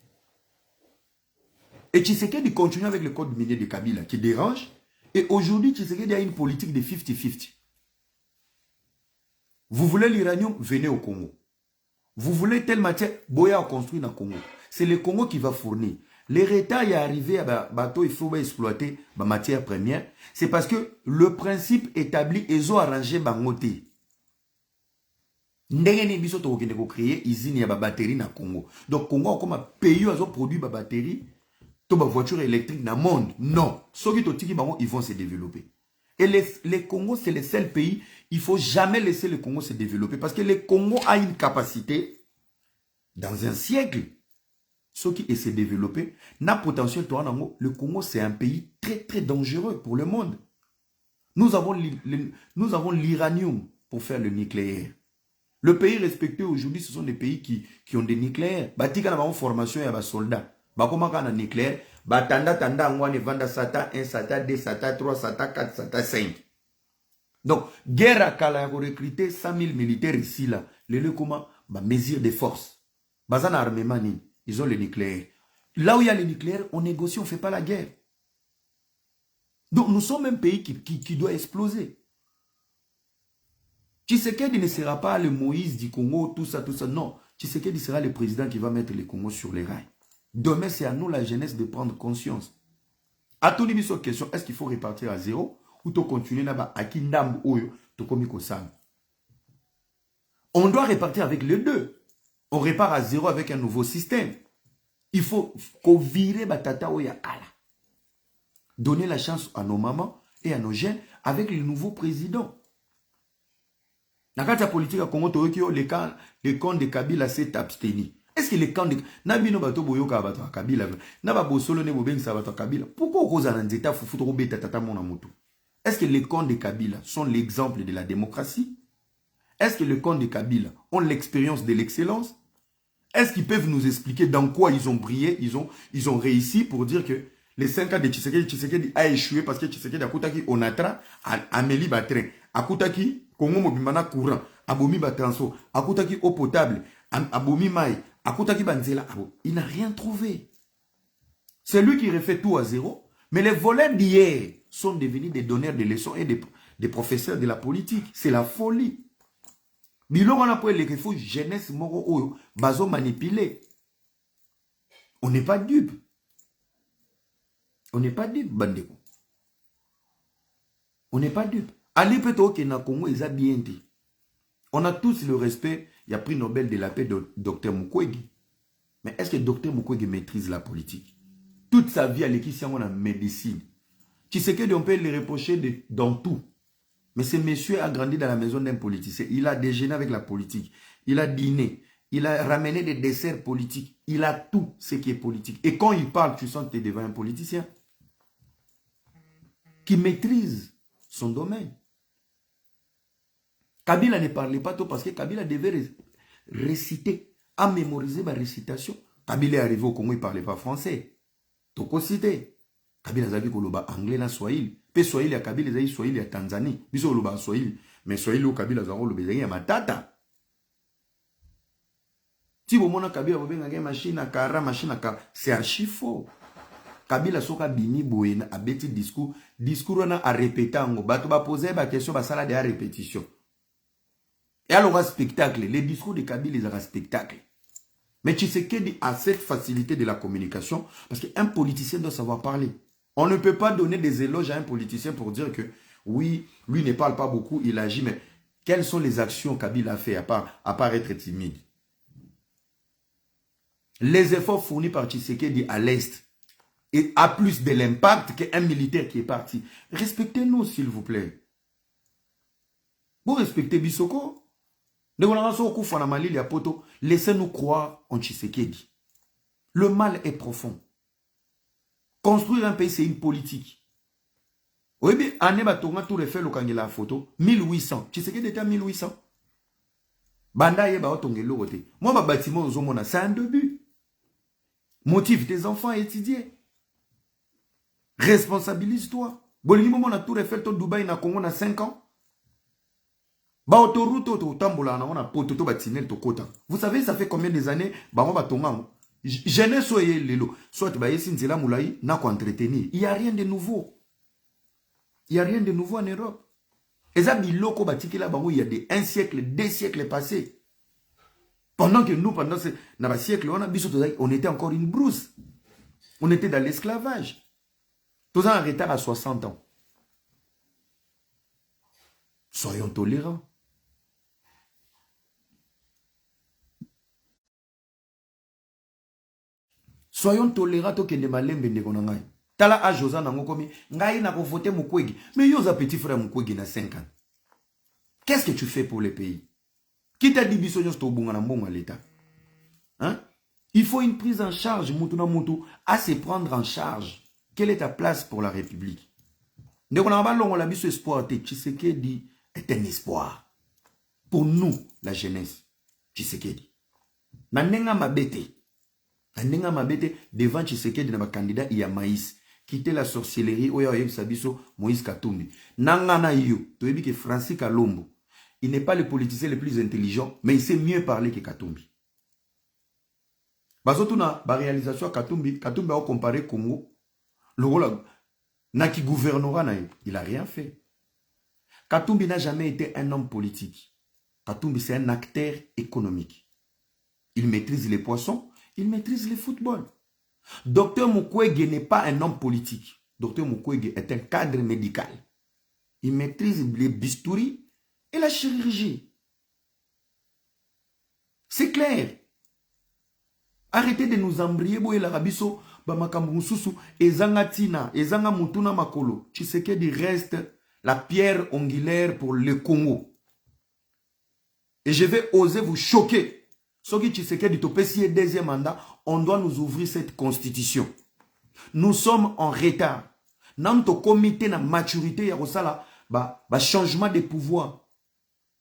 Et Tshisekedi continue avec le code minier de Kabila qui dérange. Et aujourd'hui, Tshisekedi a une politique de 50-50. Vous voulez l'uranium, venez au Congo. Vous voulez telle matière, Boya a construit dans le Congo. C'est le Congo qui va fournir. L'État est arrivé à bateau, il faut exploiter la matière première. C'est parce que le principe établi, ils ont arrangé Bangote. Ndenge biso to ko créer usine ya ba batterie na Congo. Donc Congo comme un pays a produit ba batterie, to ba voiture électrique dans le monde. Non, ceux qui tiki bango ils vont se développer. Et les Congo c'est le seul pays, il faut jamais laisser le Congo se développer parce que le Congo a une capacité dans un siècle. Ceux qui essaient de se développer, n'a potentiel, le Congo, c'est un pays très, très dangereux pour le monde. Nous avons l'uranium pour faire le nucléaire. Le pays respecté aujourd'hui, ce sont des pays qui ont des nucléaires. Batika na formation ya ba soldats. Ba comment kana nucléaire, ba tanda ngwane vanda sata 1 sata 2 sata 3 sata 4 sata 5. Donc, guerre à Kala pour recruter 100 000 militaires ici là. Le comment ba mesure de force. Bazana armement ni. Ils ont le nucléaire. Là où il y a le nucléaire, on négocie, on ne fait pas la guerre. Donc nous sommes un pays qui doit exploser. Tshisekedi ne sera pas le Moïse du Congo, tout ça. Non. Tshisekedi sera le président qui va mettre le Congo sur les rails. Demain, c'est à nous, la jeunesse, de prendre conscience. À tout niveau sur question, est-ce qu'il faut repartir à zéro ou continuer là-bas à Kindam Oyo, on doit repartir avec les deux. On repart à zéro avec un nouveau système. Il faut qu'on vire Batata Oyakala. Donner la chance à nos mamans et à nos jeunes avec le nouveau président. Dans la politique à Congo, le camp de Kabila s'est abstenu. Est-ce que le camp de Nabino Bato Boyoka Bato Kabila, Nababosolo Nebobeng Sabato Kabila, pourquoi on a un état foufoutro beta tata monamoto? Est-ce que les camps de Kabila sont l'exemple de la démocratie? Est-ce que les camps de Kabila ont l'expérience de l'excellence? Est-ce qu'ils peuvent nous expliquer dans quoi ils ont brillé, ils ont réussi pour dire que les 5 ans de Tshisekedi a échoué parce que Tshisekedi a koutaki Onatra, Amélie Batré, a koutaki Congo Mobimana courant, Abomi Batranso, a koutaki eau potable, Abomi Maï, a koutaki Banzela. Il n'a rien trouvé. C'est lui qui refait tout à zéro. Mais les voleurs d'hier sont devenus des donneurs de leçons et des professeurs de la politique. C'est la folie. Biloko na po il faut jeunesse moko oyo bazo manipuler. On n'est pas dupe. On n'est pas dupe, bandeko. On n'est pas dupe. Ali peto ke na Congo eza bien te. On a tous le respect. Il y a prix Nobel de la paix de Dr Mukwege. Mais est-ce que Dr Mukwege maîtrise la politique? Toute sa vie à l'équipe en médecine. Tu sais qu'on peut le reprocher dans tout. Mais ce monsieur a grandi dans la maison d'un politicien. Il a déjeuné avec la politique. Il a dîné. Il a ramené des desserts politiques. Il a tout ce qui est politique. Et quand il parle, tu sens que tu es devant un politicien qui maîtrise son domaine. Kabila ne parlait pas tout parce que Kabila devait réciter, à mémoriser ma récitation. Kabila est arrivé au Congo, il ne parlait pas français. Toko cité. Kabila zavi koloba anglais na Swahili. Pe Swahili ya Kabila zavi Swahili ya Tanzanie. Biso koloba Swahili. Mais Swahili au Kabila zavi koloba zavi ya matata. Si vous mona Kabila vous avez machine à kara, machine à kara, c'est archi faux. Kabila soka bini boye a beti discours wana a répéter ngo bato ba poser ba question ba sala de répétition. Et alors un spectacle, les discours de Kabila ils ont un spectacle. Mais Tshisekedi a cette facilité de la communication parce qu'un politicien doit savoir parler. On ne peut pas donner des éloges à un politicien pour dire que oui, lui ne parle pas beaucoup, il agit, mais quelles sont les actions Kabila a fait à part être timide? Les efforts fournis par Tshisekedi à l'Est et a plus de l'impact qu'un militaire qui est parti. Respectez-nous, s'il vous plaît. Vous respectez Bissoko? Laissez-nous croire en Tshisekedi. Le mal est profond. Construire un pays, c'est une politique. Oui, mais année batonga tout refait le kangela la photo 1800. Tshisekedi était à 1800. Banda yeba otongelo roté. Moi ma bâtiment aux hommes c'est un début. Motive tes enfants à étudier. Responsabilise-toi. Bolini momo na tout refait to Dubaï na Congo na 5 ans. Vous savez, ça fait combien des années jeunesse soyez lelo. Soit Sinzela Moulaï n'a qu'à entretenir. Il n'y a rien de nouveau. Il n'y a rien de nouveau en Europe. Et ça, il y a un siècle, 2 siècles passés. Pendant que nous, pendant ce siècle, on était encore une brousse. On était dans l'esclavage. Tous en retard à 60 ans. Soyons tolérants. Soyons tolérants au Kende Malembe Ndekonangai. Tala a Josa nango komi, ngai na ko voter Mukwege. Mais yoza petit frère Mukwege na 5 ans. Qu'est-ce que tu fais pour le pays? Qui t'a dit bisognos to bunga na mbongo à l'État? Hein? Il faut une prise en charge, Mutuna Mutu, à se prendre en charge. Quelle est ta place pour la République? Ndekonanga longo la biso espoir te Tshisekedi est un espoir. Pour nous, la jeunesse. Tshisekedi. Nanenga mabete. Nanenga mabete devant Tshisekedi na candidat il y a maïs. Quitter la sorcellerie oya oyeb sabiso Moïse Katumbi. Nangana yo, toyebi que Francis Kalombo. Il n'est pas le politicien le plus intelligent, mais il sait mieux parler que Katumbi. Bazotuna ba réalisation Katumbi a comparé Congo. Le rôle Naki gouvernera na il a rien fait. Katumbi n'a jamais été un homme politique. Katumbi c'est un acteur économique. Il maîtrise les poissons, il maîtrise le football. Docteur Mukwege n'est pas un homme politique. Docteur Mukwege est un cadre médical. Il maîtrise les bistouris et la chirurgie. C'est clair. Arrêtez de nous embrayer, boye la rabiso, bamakambususu, ezanga tina, ezanga mutuna makolo. Tshisekedi reste la pierre angulaire pour le Congo. Et je vais oser vous choquer. Soki Tshisekedi topesi deuxième mandat, on doit nous ouvrir cette constitution. Nous sommes en retard. Nanto comité na maturité ya rosala ba changement de pouvoir.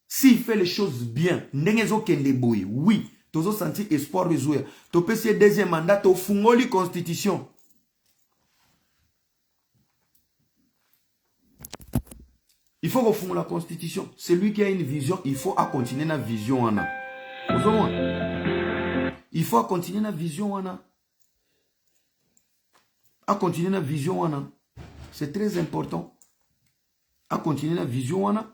S'il fait les choses bien, ndengezo kende boye, oui, tozo senti espoir résoudre. Topesi deuxième mandat, to fungoli constitution. Il faut refaire la constitution. Celui qui a une vision, il faut continuer la vision. Il faut continuer la vision. À continuer la vision. C'est très important. à continuer la vision wana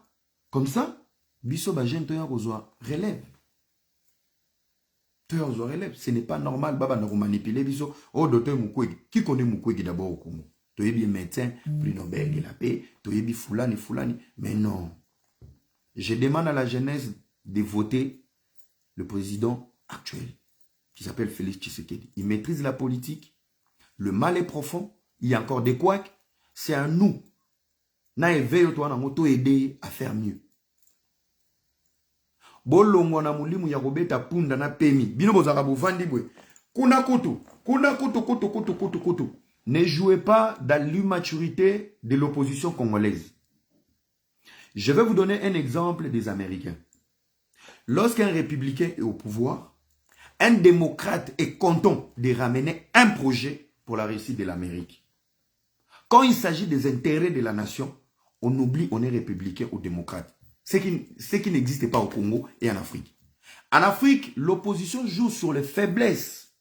comme ça biso ba jeune toya kozwa relève relève. Ce n'est pas normal baba na manipuler biso. Oh docteur Mukwege, qui connaît Mukwege d'abord au Congo? Tu es bien médecin, prix Nobel de la paix, tu es bien Fulani, mais non. Je demande à la jeunesse de voter le président actuel qui s'appelle Félix Tshisekedi. Il maîtrise la politique, le mal est profond, il y a encore des couacs, c'est à nous. Na éveille toi na moto aider à faire mieux. Bolongo na mulimu ya kobeta punda na pemi. Bino bozaka bovandi bwe. Kuna kutu. Ne jouez pas dans l'immaturité de l'opposition congolaise. Je vais vous donner un exemple des Américains. Lorsqu'un républicain est au pouvoir, un démocrate est content de ramener un projet pour la réussite de l'Amérique. Quand il s'agit des intérêts de la nation, on oublie on est républicain ou démocrate. Ce qui n'existe pas au Congo et en Afrique. En Afrique, l'opposition joue sur les faiblesses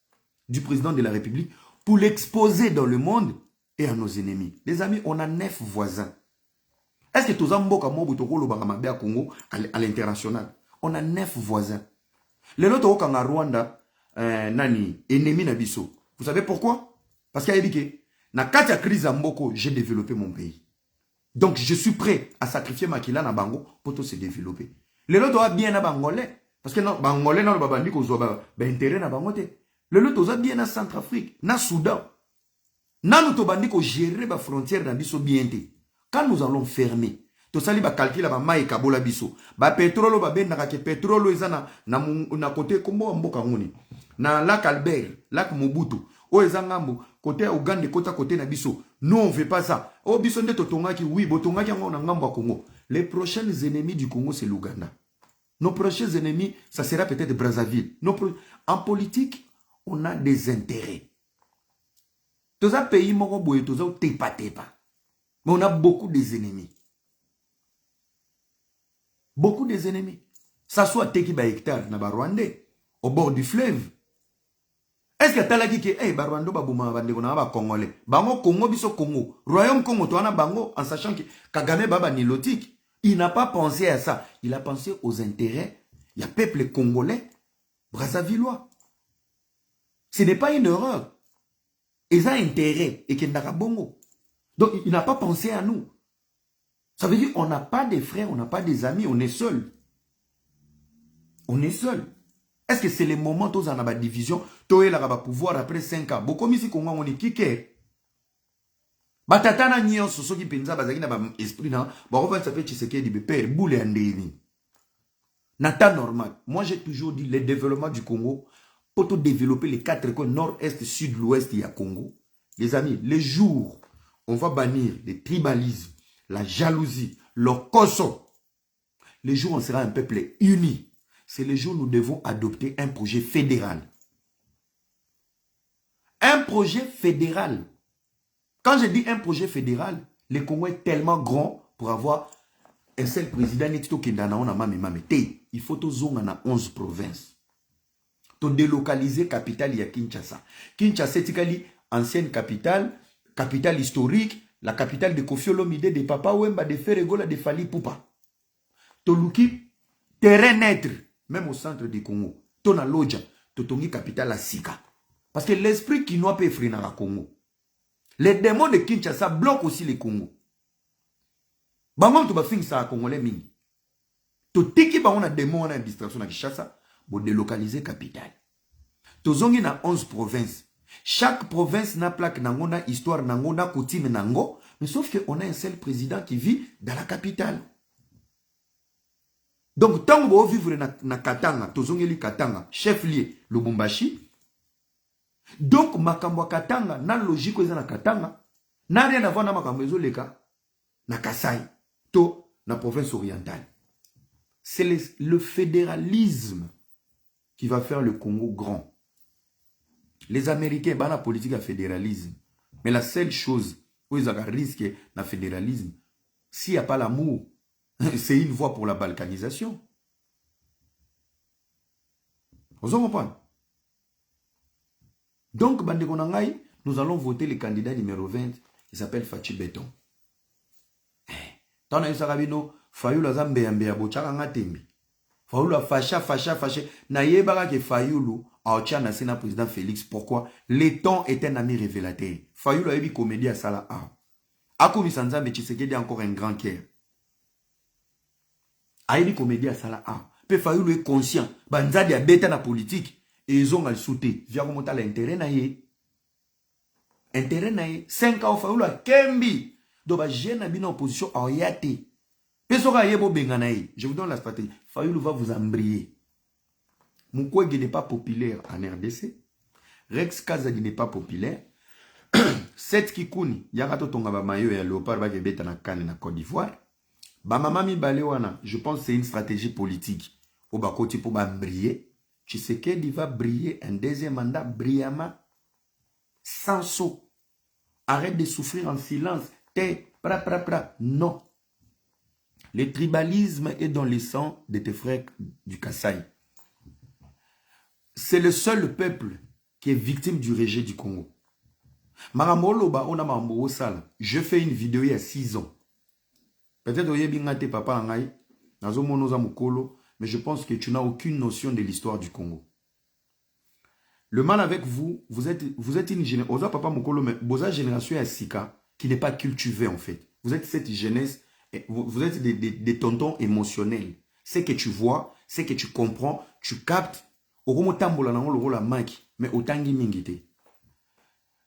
du président de la République pour l'exposer dans le monde et à nos ennemis. Les amis, on a 9 voisins. Est-ce que tous Mboka Mobutoko le Bagamabé à Congo à l'international? On a 9 voisins. Les autres au Rwanda, nani, ennemi Nabiso. Vous savez pourquoi? Parce qu'il y a dit que, na katia crise à Mboko, j'ai développé mon pays. Donc, je suis prêt à sacrifier Makila na Bango pour tout se développer. Les autres ont bien na Bangolais. Parce que non, Bangolais, non, Babandi, qu'on soit intérêt na Bangote. Les autres ont bien na Centrafrique, na Soudan. Na nous tobandi ko gérer la frontière dans biso bienté. Quand nous allons fermer, to sali ba calculer ba mai kabola biso. Ba pétrole ba ben na ke pétrole ezana na côté kombo mboka ngoni. Na lac Albert, lac Mobutu. O ezangambo côté Ouganda côté na biso. Nous on veut pas ça. Oh biso nde totongaki oui, botongaki ngo na ngambo Congo. Les prochains ennemis du Congo c'est l'Ouganda. Nos prochains ennemis ça sera peut-être Brazzaville. En politique, on a des intérêts. Tous les pays moko boye tous tepa. Mais on a beaucoup des ennemis. Beaucoup des ennemis. Ça soit teki ba hectare na Rwandais au bord du fleuve. Est-ce que talaki ke Rwanda ba buma bande na ba congolais. Bango Congo biso Congo. Royaume Congo to na bango en sachant que Kagame baba nilotique. Il n'a pas pensé à ça. Il a pensé aux intérêts. Il y a peuple congolais, Brazzavillois. Ce n'est pas une erreur. Ils ont intérêt et qu'il n'a pas bongo. Donc il n'a pas pensé à nous. Ça veut dire qu'on n'a pas de frères, on n'a pas des amis, on est seul. On est seul. Est-ce que c'est le moment où on a la division, où il a pouvoir après 5 ans? Beaucoup ici qu'on on est kiké. Batatana nyon soso qui penza bazaki na ba esprit na ba on va s'appeler Tshisekedi de père boule andeni. Nata normal. Moi j'ai toujours dit le développement du Congo pour tout développer les 4 coins nord-est, sud, l'ouest il y a Congo. Les amis, les jours on va bannir le tribalisme, la jalousie, le koso. Les jours on sera un peuple uni. C'est les jours où nous devons adopter un projet fédéral. Un projet fédéral. Quand je dis un projet fédéral, le Congo est tellement grand pour avoir un seul président. Il faut tous 11 provinces. Pour délocaliser la capitale, il y a Kinshasa. Kinshasa, c'est ancienne capitale, capitale historique, la capitale de Kofi Olomide, de Papa Wemba, de Ferregola, de Fali Poupa. Toluki, terrain neutre, même au centre du Congo. Tona Lodja, Totongi capitale à Sika. Parce que l'esprit qui n'a pas effrayé dans le Congo. Les démons de Kinshasa bloquent aussi les Congo. Bangom to ba fin sa Congolais mingi. To tiki ba on a démon na distraction na Kinshasa, bo délocaliser capitale. To zongi na 11 provinces. Chaque province n'a plaque nango na histoire nango na coutume nango, mais sauf que on a un seul président qui vit dans la capitale. Donc tant que vous vivre na Katanga, to zongi li Katanga, chef lié Lubumbashi. Donc, makambo Katanga, na logique na Katanga, n'a rien à voir na makambo leka na Kasai, to na province orientale. C'est le fédéralisme qui va faire le Congo grand. Les Américains, bah la politique à fédéralisme. Mais la seule chose où ils ont un risque na fédéralisme, s'il n'y a pas l'amour, c'est une voie pour la balkanisation. Vous en comprenez? Donc, nous allons voter le candidat numéro 20 qui s'appelle Fachi Beton. Tana Isarabino, Fayulu Azambe ya bochaka ngatembi. Fayulu a fâché. Na yebara ke Fayulu a otchana sena président Félix. Pourquoi? L'éton est un ami révélateur. Fayulu a eu comédie à Sala A. Ako Misanzambe Tshisekedi encore un grand cœur. A eu comédie à Sala A. Pe Fayulu est conscient. Banzadi a bêta na politique. Et ils ont à le sauter. Via comment t'as l'intérêt na ye. Intérêt na ye. 5 ans Fayulu a Kembi. Donc ba jeune abina en opposition a yate. Pesora yebo bengana ye. Je vous donne la stratégie. Fayulu va vous embrayer. Mukwege n'est pas populaire en RDC. Rex Kazadi n'est pas populaire. Seth Kikuni, Yarato Tongaba Mayo et Léopard Bagebeta na Kane na Côte d'Ivoire. Bamamami Balewana, je pense que c'est une stratégie politique. Au Bakoti pour briller. Tshisekedi va briller un deuxième mandat brillamment. Sans saut. Arrête de souffrir en silence. Non. Le tribalisme est dans le sang de tes frères du Kasaï. C'est le seul peuple qui est victime du rejet du Congo. Je fais une vidéo il y a 6 ans. Peut-être que papa mais je pense que tu n'as aucune notion de l'histoire du Congo. Le mal avec vous, vous êtes une génération, papa Mokolo, mais vous êtes une génération à Sika qui n'est pas cultivée en fait. Vous êtes cette jeunesse, vous êtes des tontons émotionnels. Ce que tu vois, ce que tu comprends, tu captes. Mais autant qui mingite.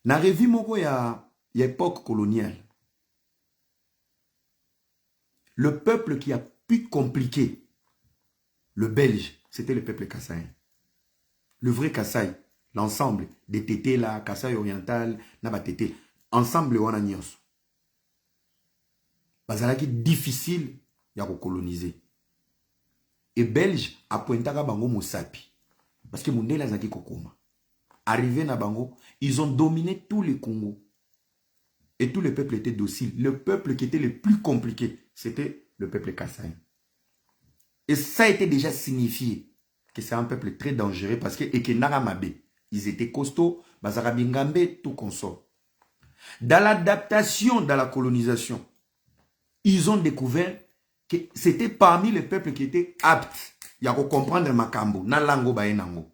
Na revi moko ya époque coloniale. Le peuple qui a pu compliquer le Belge, c'était le peuple kassaïen. Le vrai Kasaï, l'ensemble des tétés là, Kasaï oriental, naba tété, ensemble wana nyos. Bazalaki difficile ya coloniser. Et Belge a pointaka bango mosapi. Parce que Mundela zaki kokoma. Arrivé na bango, ils ont dominé tout le Congo. Et tout le peuple était docile. Le peuple qui était le plus compliqué, c'était le peuple kassaïen. Et ça a été déjà signifié que c'est un peuple très dangereux parce que Ekenaramabe, ils étaient costauds, Bazarabingambe, tout consort. Dans l'adaptation, dans la colonisation, ils ont découvert que c'était parmi les peuples qui étaient aptes à comprendre Makambo, Nalango Baenango.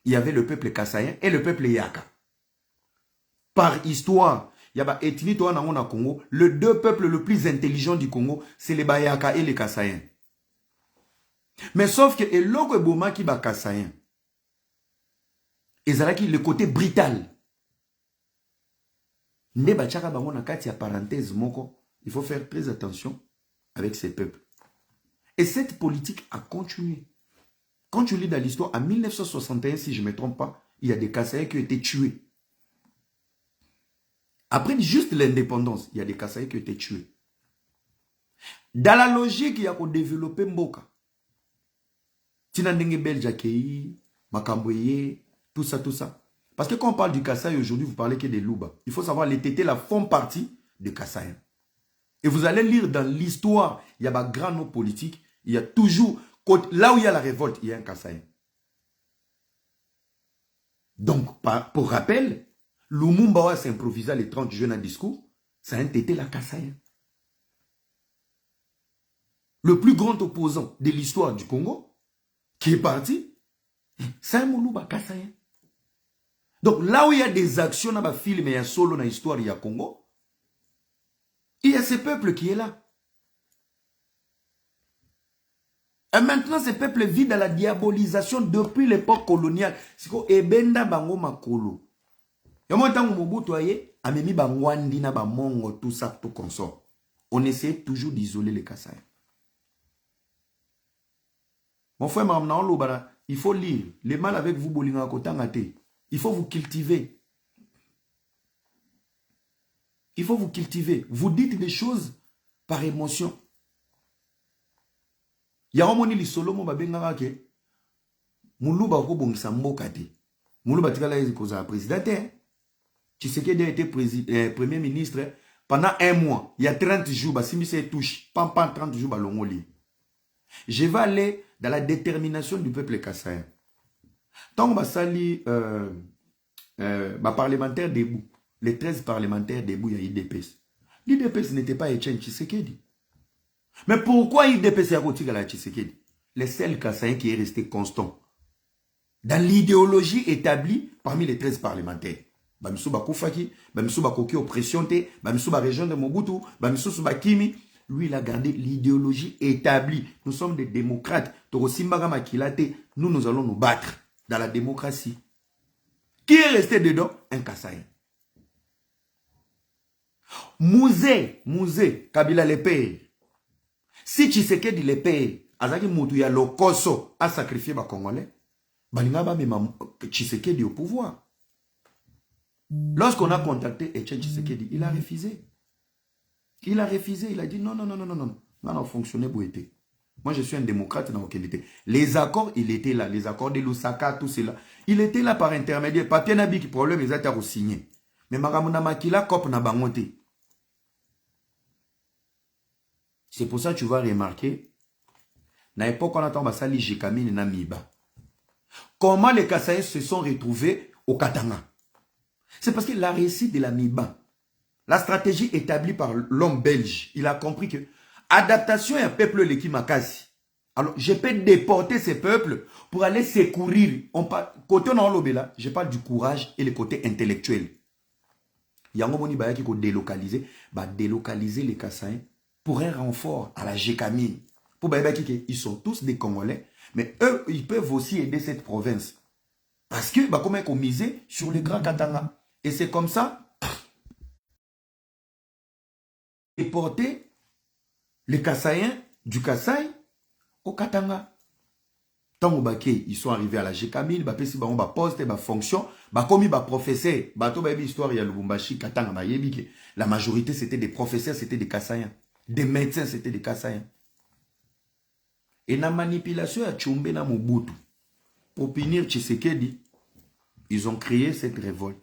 Il y avait le peuple kassaïen et le peuple Yaka. Par histoire, il y a ethnie na Congo, les deux peuples les plus intelligents du Congo, c'est les Bayaka et les Kassaïens. Mais sauf que Eloko et Boma qui ba Kassaïen, ils ont le côté brutal. Ne bachaka bango na kati ya parenthèse moko, il faut faire très attention avec ces peuples. Et cette politique a continué. Quand tu lis dans l'histoire, en 1961, si je ne me trompe pas, il y a des Kassaïens qui ont été tués. Après juste l'indépendance, il y a des Kassaïens qui ont été tués. Dans la logique, il y a développé Mboka. Tinandenge Beljakei, Makamboye, tout ça, tout ça. Parce que quand on parle du Kasaï aujourd'hui, vous parlez que des Louba. Il faut savoir, les Tétés là font partie des Kassaïens. Et vous allez lire dans l'histoire, il y a des grands noms politiques, il y a toujours, là où il y a la révolte, il y a un Kassaïen. Donc, pour rappel, Lumumba s'improvisa les 30 jeunes à discours, c'est un Tété la Kassaïen. Le plus grand opposant de l'histoire du Congo, qui est parti, c'est un Moulouba Kassaïen. Donc là où il y a des actions dans le film, il y a solo dans l'histoire, il y a Congo, il y a ce peuple qui est là. Et maintenant, ce peuple vit dans la diabolisation depuis l'époque coloniale. C'est quoi? Ebenda bango makolo. Et moi, tant que Mobutu aye, amemi bangwandi na bamongo, tout ça, tout consort. On essaie toujours d'isoler les Kassaïens. Mon frère, il faut lire. Les mal avec vous, Bolinga Kotangate. Il faut vous cultiver. Il faut vous cultiver. Vous dites des choses par émotion. Il y a un moment où Solomo babenga ke Muluba ko bongisa mboka te. Muluba tikala koza président. Tshisekedi a été premier ministre pendant 1 mois. Il y a 30 jours, Bassimi se touche. Pam 30 jours balongoli. Je vais aller dans la détermination du peuple kassaïen. Tant que sali parlementaire debout, les 13 parlementaires debout, il y a IDPS. L'IDPS n'était pas Etienne Tshisekedi. Mais pourquoi l'IDPS a côté la Tshisekedi? Le seul Kassaïen qui est resté constant dans l'idéologie établie parmi les 13 parlementaires. Bamisuba Koufaki, Bamisuba Koki oppression, Bamisuba région de Mobutu, Bamisuba Kimi. Lui, il a gardé l'idéologie établie. Nous sommes des démocrates. Nous, nous allons nous battre dans la démocratie. Qui est resté dedans? Un Kassaïen. Mouzé, Kabila le père. Si Tshisekedi le père, Azaki Moutouya Lokoso a sacrifié les Congolais, Balingaba même Tshisekedi au pouvoir. Lorsqu'on a contacté Etienne Tshisekedi, il a refusé. Il a refusé, il a dit non, non, non, non, non, non, non, non, fonctionnez pour être. Moi, je suis un démocrate dans aucun était. Les accords, il était là. Les accords de Lusaka, tout cela. Il était là par intermédiaire. Papier Nabi qui problème, ils étaient signé. Mais Maramuna Makila, Kop n'a pas monté. C'est pour ça que tu vas remarquer, à l'époque, on attend Basali Jekamine et Namiba. Comment les Kassaïens se sont retrouvés au Katanga? C'est parce que la réussite de la Miba, la stratégie établie par l'homme belge, il a compris que adaptation à un peuple qui makasi. Alors, je peux déporter ces peuples pour aller secourir. Côté on a je parle du courage et le côté intellectuel. Il y a un moment qui faut délocaliser, délocaliser les Kassaïens pour un renfort à la Jekamine. Pour ils sont tous des Congolais, mais eux, ils peuvent aussi aider cette province. Parce que, comment ils ont misé sur les grands Katanga. Et c'est comme ça, déporter les Kassaïens du Kassai au Katanga. Tant ils sont arrivés à la Jekamine, poste, fonction, comme professeur, histoire, il y a Lubumbashi, Katanga, la majorité c'était des professeurs, c'était des Kassaïens. Des médecins, c'était des Kassaïens. Et la manipulation à Tchumbe na Mobutu, pour punir Tshisekedi, ils ont créé cette révolte.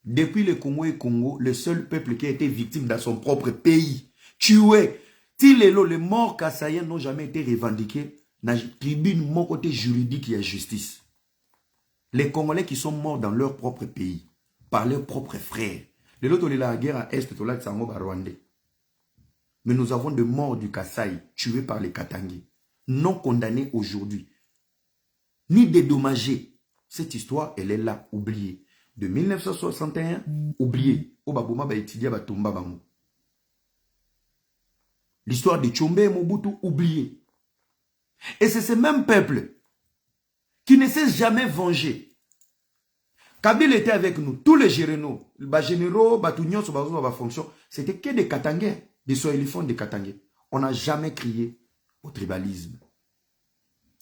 Depuis le Congo et Congo, le seul peuple qui a été victime dans son propre pays, tué, les morts Kassaïens n'ont jamais été revendiqués dans la tribune, mon côté juridique et justice. Les Congolais qui sont morts dans leur propre pays, par leurs propres frères. Les autres, la guerre à Est, Rwandais. Mais nous avons des morts du Kassai tués par les Katangais, non condamnés aujourd'hui, ni dédommagés. Cette histoire, elle est là, oubliée. De 1961, oubliée. L'histoire de Tchombe et Mobutu, oubliée. Et c'est ce même peuple qui ne s'est jamais vengé. Kabila était avec nous, tous les généraux, les généraux, c'était que des Katangais. Des Soélifons de Katangais. On n'a jamais crié au tribalisme.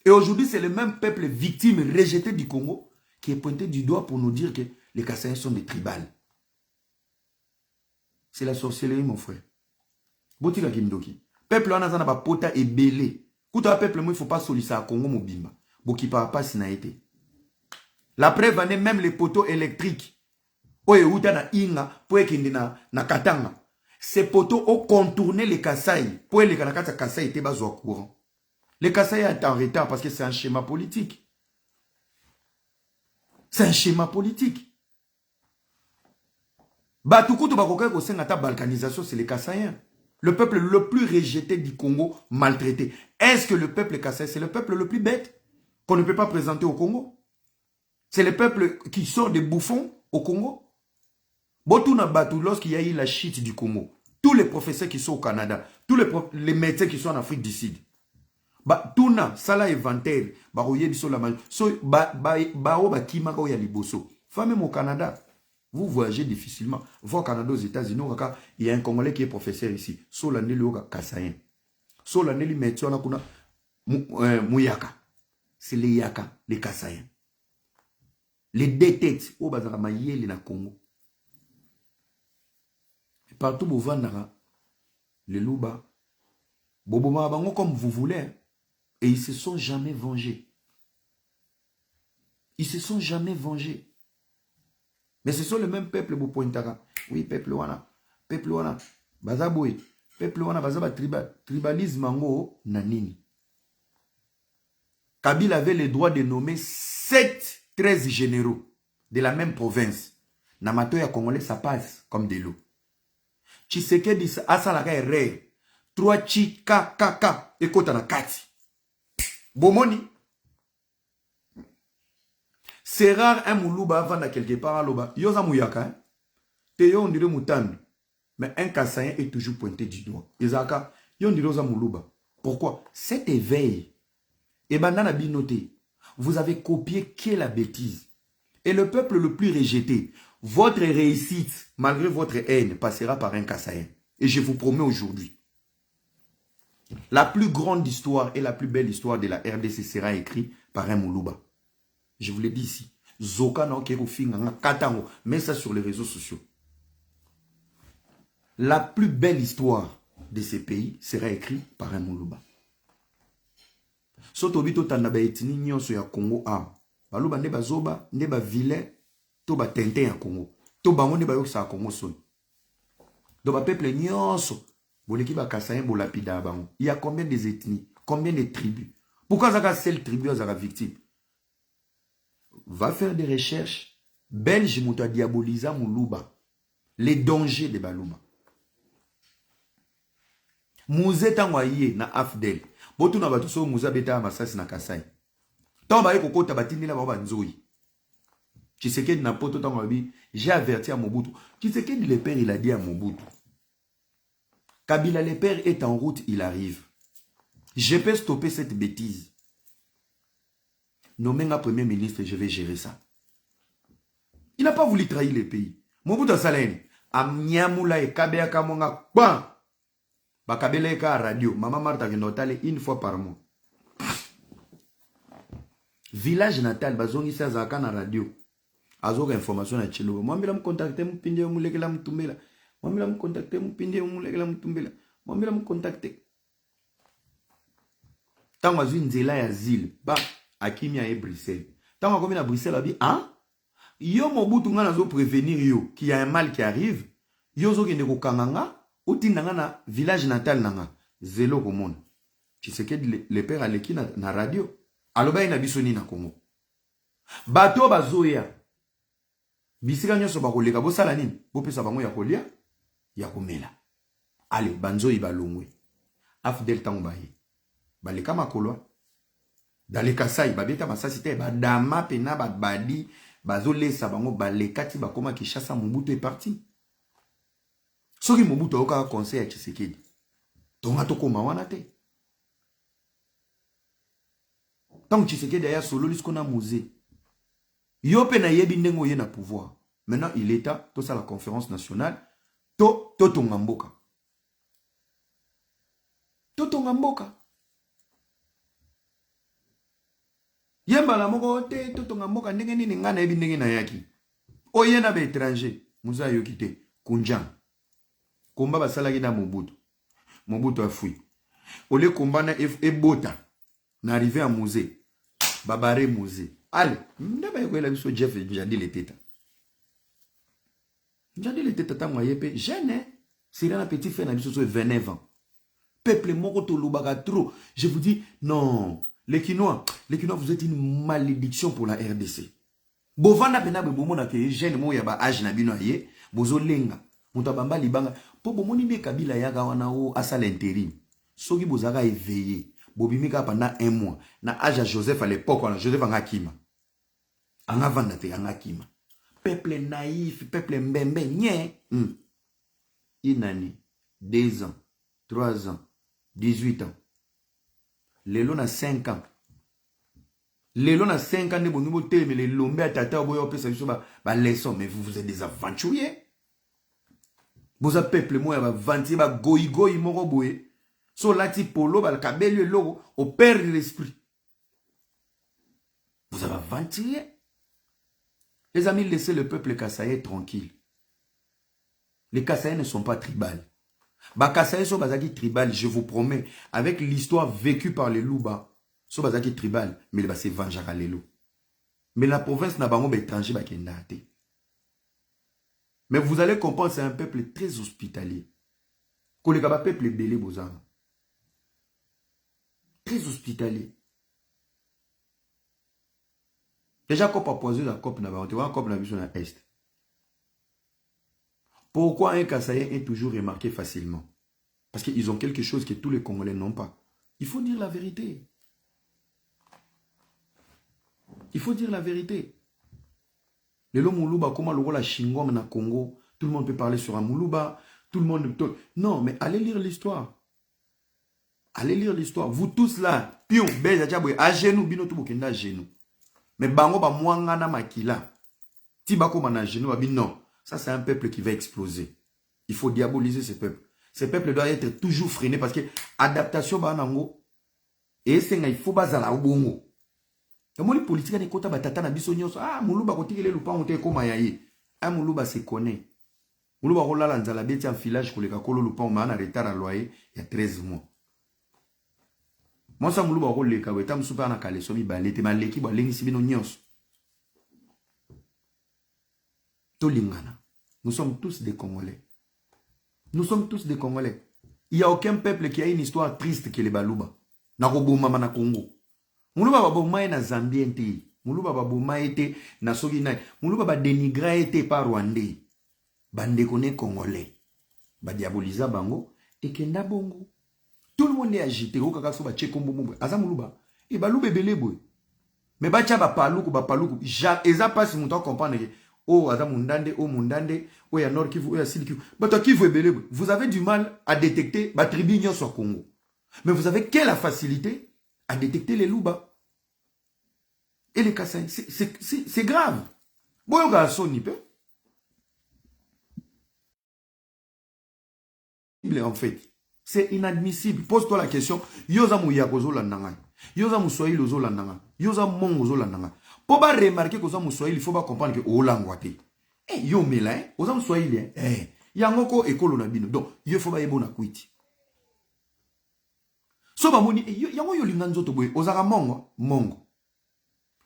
Et aujourd'hui, c'est le même peuple victime rejeté du Congo qui est pointé du doigt pour nous dire que les Kassaïens sont des tribales. C'est la sorcellerie, mon frère. Botika Kindoki. Peuple en a pas pota et belé. Kouta peuple, moi, il ne faut pas solliciter à Congo Mobimba. Boki pas sinaïté. La preuve en est même les poteaux électriques. Oye, outa na inga, poe kindi na Katanga. Ces poteaux ont contourné les Kassaï. Pour les Kassaï étaient bas au courant. Les Kassaï sont en retard parce que c'est un schéma politique. C'est un schéma politique. Batoukou Tobakoka au sein de la balkanisation, c'est les Kassaïens. Le peuple le plus rejeté du Congo, maltraité. Est-ce que le peuple Kassaï, c'est le peuple le plus bête qu'on ne peut pas présenter au Congo? C'est le peuple qui sort des bouffons au Congo? Lorsqu'il y a eu la chute du Congo, tous les professeurs qui sont au Canada, tous les médecins qui sont en Afrique du Sud, Tuna, Sala inventaire, même au Canada, vous voyagez difficilement. Vous au Canada, aux États-Unis, il y a un Congolais qui est professeur ici. Kassaïen. Mouyaka. C'est les Yaka, les Kassaïens. Les détectes, au Bazaramaye, les Congo. Partout où vous les louba, Boboma Bango comme vous voulez, et ils se sont jamais vengés. Ils se sont jamais vengés. Mais ce sont le même peuple, Bopointara. Oui, peuple wana, Bazaboui, peuple wana, Bazaba tribalisme mango nanini. Kabila avait le droit de nommer 13 généraux de la même province. Namato ya Congolais, ça passe comme de l'eau. Tshisekedi asalaka erreur 3 chi ka ekota na kati bomoni. C'est rare un muluba avant quelque part à loba yoza muyaka te yo ndire mutandu, mais un Kassaïen est toujours pointé du doigt. Ezaka yo ndire yoza muluba. Pourquoi? Cet éveil et bandana binoté, vous avez copié que la bêtise. Et le peuple le plus rejeté, votre réussite, malgré votre haine, passera par un Kassaïen. Et je vous promets aujourd'hui, la plus grande histoire et la plus belle histoire de la RDC sera écrite par un Moulouba. Je vous l'ai dit ici. Zoka no kero finga katango, mets ça sur les réseaux sociaux. La plus belle histoire de ces pays sera écrite par un Moulouba. Soto bito tanda etini nyonso ya Congo a. Baluba nde bazoba, nde ba vile, to ba tente ya Congo. To bango nde ba yoksa Congo son. Do ba peuple nyonso, boleki ba Kassaïen bolapida bango. Il y a combien de ethnies, combien de tribus? Pourquoi zaka seule tribu zaka victime? Va faire des recherches. Belge mouta diaboliza Moulouba. Les dangers de Baluba. Mouze tangwaye na Afdel. Botu na batu so mouza beta masasi na Kasai. Tamba ye kokota batindi la baba nzoyi. Tshisekedi na poto tangwabi, j'ai averti à Mobutu. Tshisekedi le père il a dit à Mobutu. Kabila le père est en route, il arrive. Je peux stopper cette bêtise. Nommé un premier ministre, je vais gérer ça. Il n'a pas voulu trahir le pays. Mobutu Salene, Amniamoula et Kabea Kamonga, bam! Bakabele ka radio, Maman Martha Genotale une fois par mois. Village natal, bazongi sa zaka na radio. Azoka information na chilo. Mwambila mkontakte mpinde mulekela mtumbela. Mwambila mkontakte mpinde mulekela mtumbela. Mwambila mkontakte. Tango azwi nzela ya zile, ba akimia e Bruxelles. Tango akomi na Bruxelles abi, hein? Yo Mobutu nga nazo prévenir yo qu'il y a un mal qui arrive. Yo zo kende ko kanganga, otindanga na village natal nanga. Zelo komona. Tshisekedi le père aleki na radio. Aloba ina bisoni na Congo. Bato bazoya. Bisika nyonso bakoleka bosala nini? Bopesa bango ya kolia, ya komela. Ale banzoi balongwe. Afdel tango baye. Baleka makolwa. Dale Kasai babeta masasi te badama pena babadi bazolesa bango balekati bakoma Kinshasa. Mobutu est parti. Soki Mobutu oka conseil ya Tshisekedi. Tonga tokoma wana te. Tant que Tshisekedi aya solo lisko na musée. Yo pe na yebi ndengo ye na pouvoir. Maintenant il est là, tout ça la conférence nationale, to tonga mboka. To tonga mboka. Yemba la moko te to tonga mboka ndenge nini nga na yebi ndenge na yaki. Oye na ba étranger, muza yo kite kunjan. Komba basalaki na Mobutu. Mobutu a fui. Ole komba na ebota. Na arrivé à musée. Babare musée. Allez, ndaba yeko ela biso Jeff Njadi le teta. Njadi le teta ta moyepe jeune. C'est là un petit frère na biso so 29 ans. Peuple moko to lubaka trop. Je vous dis non, les Kinois, vous êtes une malédiction pour la RDC. Bovanda pena be bomona ke jeune mo ya ba âge na bino aye, bozo lenga. Mutabamba libanga po bomoni be Kabila yaga wana o asala intérim. Soki bozaka éveillé. Bobimika pendant 1 mois. Na âge à Joseph à l'époque, Joseph en Akima. En avant de en Akima. Peuple naïf, peuple mbembe, nye. Une année, 2 ans, 3 ans, 18 ans. Lelo na 5 ans. Lelo na 5 ans, ne bon mais les lombe à tata boyo pesa biso ba leçon, mais vous êtes des aventuriers. Vous avez peuple moi ba vanti ba goyi moko boye. So lati polo bal kabelio logo au père de l'esprit. Vous avez aventuré. Les amis, laissez le peuple kassaïen tranquille. Les Kassaïens ne sont pas tribales. Ba Kassaïens sont bazaki tribal, je vous promets, avec l'histoire vécue par les Louba, sont bazaki tribal, mais les c'est vengeara les loups. Mais la province n'a pas étranger ba kendate. Mais vous allez comprendre, c'est un peuple très hospitalier. Kolekaba peuple belé bozama. Très hospitalier. Déjà, quand on a posé la COP, on a posé la COP dans l'Est. Pourquoi un Kassaïen est toujours remarqué facilement? Parce qu'ils ont quelque chose que tous les Congolais n'ont pas. Il faut dire la vérité. Il faut dire la vérité. Le Moulouba, comment le rôle à Shingom na Congo, tout le monde peut parler sur un Moulouba, tout le monde... Non, mais allez lire l'histoire. Allez lire l'histoire. Vous tous là, pion, à genoux, bino tout bokenda à genoux. Mais bango ba mwangana makila. Tibako mana genoux, non. Ça, c'est un peuple qui va exploser. Il faut diaboliser ce peuple. Ce peuple doit être toujours freiné parce que adaptation ba nango et c'est il faut bazala ubongo. Et moi les politiciens ne kota batata na biso nyonso ah muluba kotikele lupa on te koma yaye. Ah muluba se connaît. Muluba rolala nzala beti en filage koleka kolo lupa on mana retard à loyer il y a 13 mois. Moi ça muluba roleka weta msupa na kale somi balete maleki ba lengi sibino nyonso. Tolingana. Nous sommes tous des Congolais. Nous sommes tous des Congolais. Il n'y a aucun peuple qui a une histoire triste que les Baluba. Nakoboma na Congo. Muluba baboma na Zambie ente. Muluba baboma ete na soki na. Muluba ba dénigra ete par Rwandais. Bande kone Congolais. Ba diaboliza bango et kenda bongo. Tout le monde est agité. Au kaka so ba chekombo mumbo. Aza muluba. E balube beleboy. Mais ba tia ba paluku. Eza pas si mouton comprendre que oh, Adam Mundande, oh Mundande, oh ya Nord Kivu, oh ya Sud Kivu. Vous avez du mal à détecter la tribu sur Congo. Mais vous avez quelle facilité à détecter les Louba et les Kassaïens. C'est grave. Bon, en fait, c'est inadmissible. Pose-toi la question. Yoza Mouyakozo Landanga. Yoza Moussoïl Ozo Landanga. Yoza Mongozo Landanga. Pour pas remarquer que ça soit il faut pas comprendre que oh langwate. Eh yo mela hein, aux soit il eh yangoko ekolo na bino. Donc il faut pas yebona kwiti. So ba moni yango yo linganzo to boy ozaka mongo.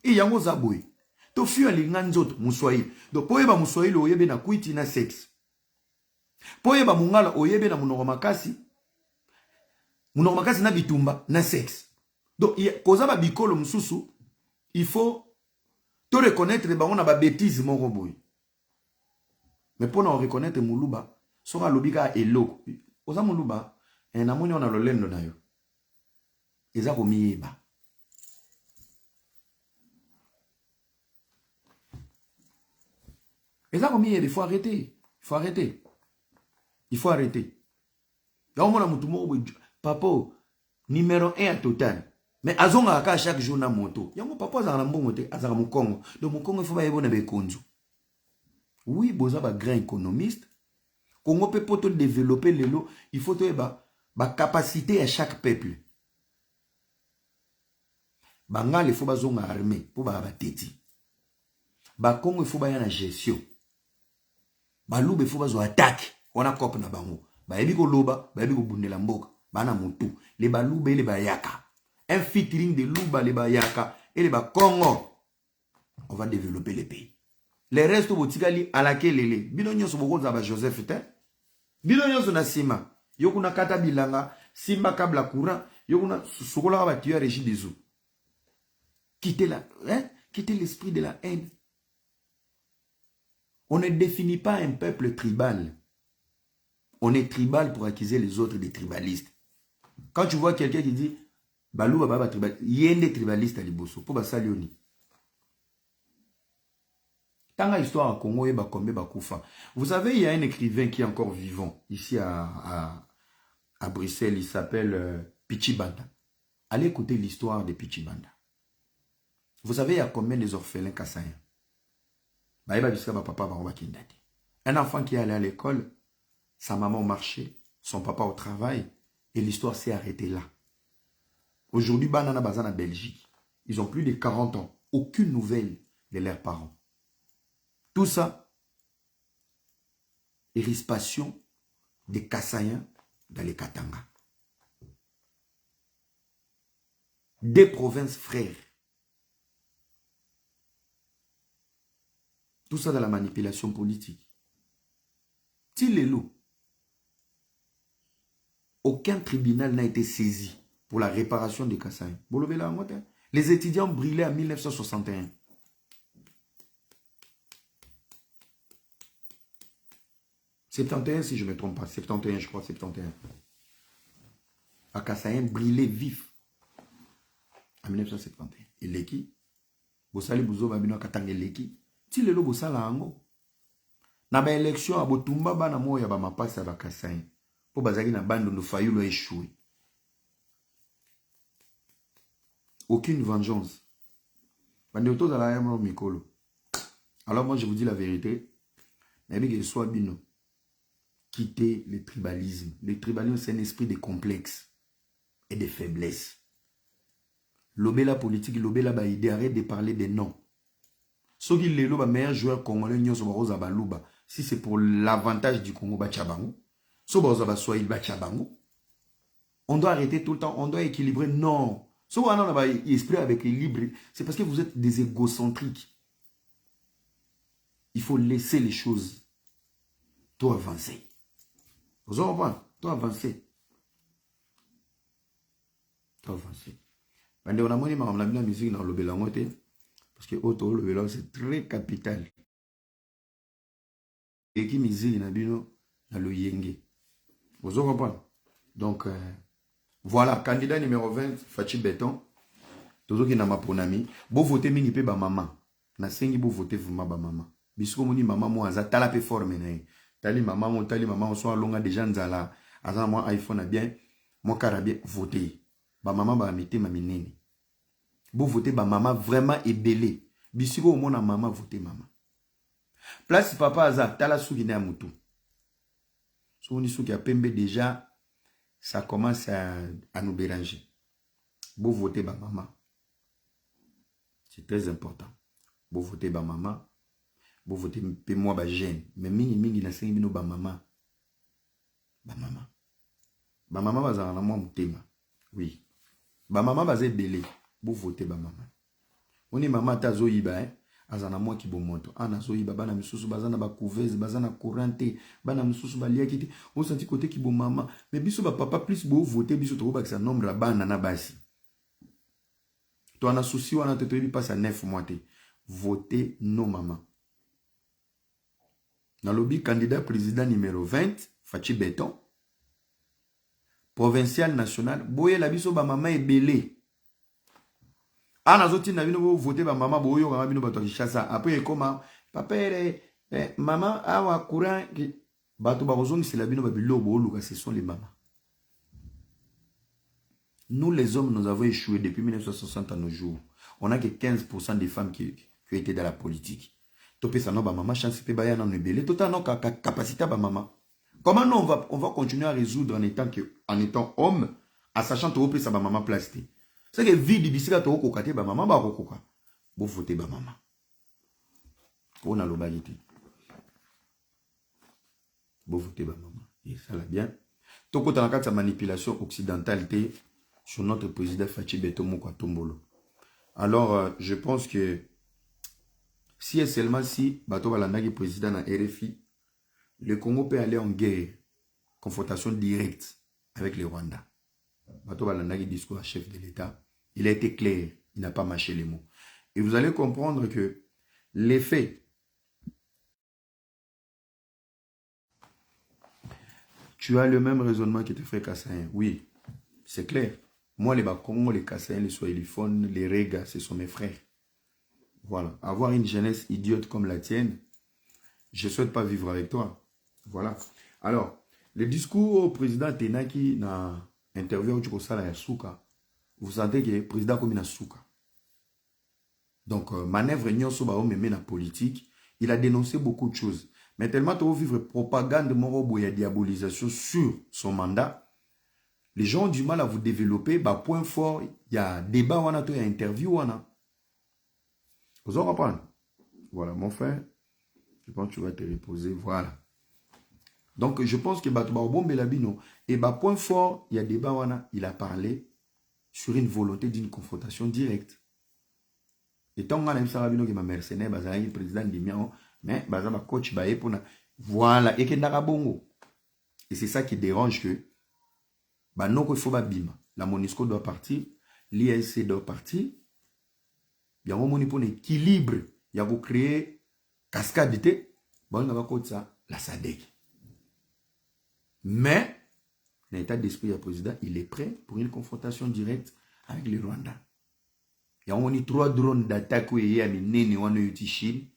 Et yango za boy. To fuir linganzo to muswahili. Donc po yeba muswahili oyebe na kwiti na sexe. Po yeba mungala oyebe na munoko makasi. Munoko makasi na bitumba na sexe. Donc koza ba bikolo mususu, il faut to reconnaître les bango na ba bêtise mon boy. Mais pour nous reconnaître muluba, sora lobika eloko. Oza muluba, na moni on a lolendo na yo. Eza ko miyeba. Eza ko miyeba, il faut arrêter. Il faut arrêter. Il faut arrêter. Ya on a mutu mo papa numéro 1 à total. Mais azonga aka chaque jour na moto. Yango papa za na mbongo te azaka mukongo. Donc mukongo il faut ba yebona be konzo. Oui, boza ba grand économiste. Congo peut poto développer lelo, il faut to ba capacité à chaque peuple. Bangal il faut ba zonga armée pour ba teti. Ba Congo il faut ba yana gestion. Ba lube il faut ba zo attaque. On a cop na bango. Ba yebi ko loba, ba yebi ko bundela mboka. Bana mutu. Les ba lube les ba yaka. Un featuring de Louba, les Bayaka et les Congo. On va développer les pays. Les restes au Tigali à laquelle les Binonyo sont Zaba Joseph Té. Binonyo sont Nasima. Yokuna Kata Bilanga, Simba Kabla Koura, Yokuna Sokola va tuer Régis des eaux. Quittez l'esprit de la haine. On ne définit pas un peuple tribal. On est tribal pour accuser les autres des tribalistes. Quand tu vois quelqu'un qui dit Balou baba tribal, yende tribaliste à liboso pour basalioni. Tanga histoire à Congo et bakombe bakufa. Vous savez, il y a un écrivain qui est encore vivant ici à Bruxelles, il s'appelle Pichibanda. Allez écouter l'histoire de Pichibanda. Vous savez, il y a combien des orphelins kassaïens? Un enfant qui est allé à l'école, sa maman au marché, son papa au travail, et l'histoire s'est arrêtée là. Aujourd'hui, Banana Bazan en Belgique, ils ont plus de 40 ans. Aucune nouvelle de leurs parents. Tout ça, rispation des Kassaïens dans les Katanga. Des provinces frères. Tout ça dans la manipulation politique. Tilelo. Aucun tribunal n'a été saisi pour la réparation des Kassaïens. Les étudiants brûlés en 1961. 71 si je ne me trompe pas. 71 je crois, 71. À Kassaïen brûlé vif. En 1971. Et Leki. Bosali Bouzo Babino Katanga Leki. Ti lelo Bosala Ango. Na ba élection à Botumba Bana Moya Bamapasa à Kassaïen. Pour Bazagi na bande de Fayoulo échoué. Aucune vengeance. Bandeoto dans la Mikolo. Alors moi je vous dis la vérité. Mais que soit bino. Quitter le tribalisme. Le tribalisme c'est un esprit de complexe et de faiblesse. L'obéla politique, l'obéla ba idée, arrête de parler des noms. Ce qui est le meilleur joueur congolais, si c'est pour l'avantage du Congo, on doit arrêter tout le temps, on doit équilibrer. Non. Si on a un esprit avec l'équilibre, c'est parce que vous êtes des égocentriques. Il faut laisser les choses. Toi avancer. Vous en comprenez? Toi avancer. Toi avancer. On a mis la musique dans le Bélangote. Parce que auto le vélo c'est très capital. Et qui musique na bino na le yenge. Vous comprenez? Donc voilà, candidat numéro 20 Fachi Béton. Tozo ki na maponami, bo voter mingi pe ba maman. Na sengi bo voter vraiment ba maman. Bisiko moni maman mo aza tala pe forme na. Tali maman so alonga déjà nzala. Aza mo iPhone a bien, mo karabie voter. Ba maman ba mité ma minene. Bo voter ba maman vraiment ébélé. Bisiko au monde a maman voter maman. Place papa aza tala souki na mutu. So on dit souki a pembe déjà ça commence à nous déranger. Bo voter ba maman. C'est très important. Bo voter ba maman. Bo voter pe moi ba jeune. Mais mingi na sengi bino ba maman. Ba maman. Ba maman baza na moi mutema. Oui. Ba maman baza ébélé. Bo voter ba maman. On est maman tazo yiba azana moi ki bomoto ana zo yiba bana misusu bazana ba couveuse bazana courante bana misusu ba lia kiti on senti côté ki bo maman mais biso ba papa plus bo voter biso to ba que ça nombre la bana na basi to ana souci wana te to passe à 9 mois te voter non maman na lobby candidat président numéro 20 Fachi Béton provincial national boye la biso ba maman ebelé. Ana zoti na bino bo voter ba maman boyo ka bino bato kishasa après comment papa maman awa courant bato ba kozongi c'est la bino ba bilobo luka ce sont les mamans. Nous les hommes nous avons échoué depuis 1960 à nos jours. On a que 15% des femmes qui ont été dans la politique. Topé ça non ba maman chance pe ba ya na nebelé tout en capacité ba maman. Comment nous on va continuer à résoudre en étant homme en sachant to pe ça ba maman place. C'est que vie bisika to kokate ba maman ba kokoka. Bo voter ba maman. On a l'obalité. Bo voter ba maman. Et ça l'a bien. Toko tanaka sa manipulation occidentale sur notre président Fachi Béton Mokwa Tombolo. Alors je pense que si et seulement si bato balandaki président na RFI, le Congo peut aller en guerre, confrontation directe avec le Rwanda. Bato balandaki discours à chef de l'État. Il a été clair, il n'a pas mâché les mots. Et vous allez comprendre que l'effet, tu as le même raisonnement que tes frères Kassaïens. Oui, c'est clair. Moi, les Bakongos, les Kassaïens, les Swahiliphones, les Regas, ce sont mes frères. Voilà. Avoir une jeunesse idiote comme la tienne, je ne souhaite pas vivre avec toi. Voilà. Alors, le discours au président Tenaki dans l'interview où tu as Yasuka, vous sentez que le président comme une souka. Donc, manœuvre la politique, il a dénoncé beaucoup de choses. Mais tellement tu vivre propagande, il y a diabolisation sur son mandat. Les gens ont du mal à vous développer. Bah, point fort, il y a débat, il y a interview. Vous en comprenez? Voilà, mon frère. Je pense que tu vas te reposer. Voilà. Donc, je pense que et bah, point fort, il y a débat, il a parlé sur une volonté d'une confrontation directe. Et tant que je suis un mercenaire, je suis un président de Miao, mais je suis un coach. Voilà, et c'est ça qui dérange que il faut bima. La MONUSCO doit partir, l'ISC doit partir. Il y a un équilibre. Il y a créer cascade. La SADC. Mais, l'état d'esprit du président, il est prêt pour une confrontation directe avec le Rwanda. Il y a 3 drones d'attaque où il y a une Chine.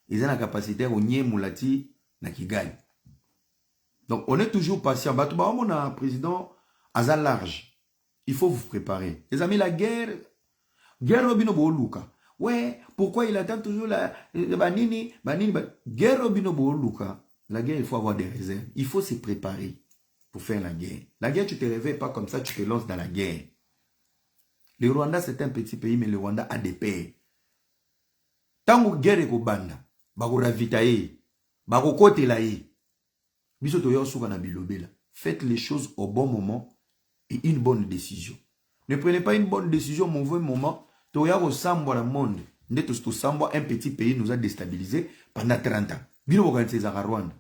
Ils ont la capacité de nier Moulati na Kigali. Donc, on est toujours patient. On a un président à large. Il faut vous préparer. Les amis, la guerre Robino Luka. Ouais, pourquoi il attend toujours la guerre Robino Luka. La guerre, il faut avoir des réserves. Il faut se préparer pour faire la guerre. La guerre, tu ne te réveilles pas comme ça, tu te lances dans la guerre. Le Rwanda, c'est un petit pays, mais le Rwanda a des pères. Tant que la guerre est au banda, bako ravitaye, bako kote la ye. Biso to yo souka na bilobela. Faites les choses au bon moment et une bonne décision. Ne prenez pas une bonne décision au mauvais moment. To ya ressemble à le monde. Un petit pays nous a déstabilisés pendant 30 ans. Bino bokanise za Rwanda.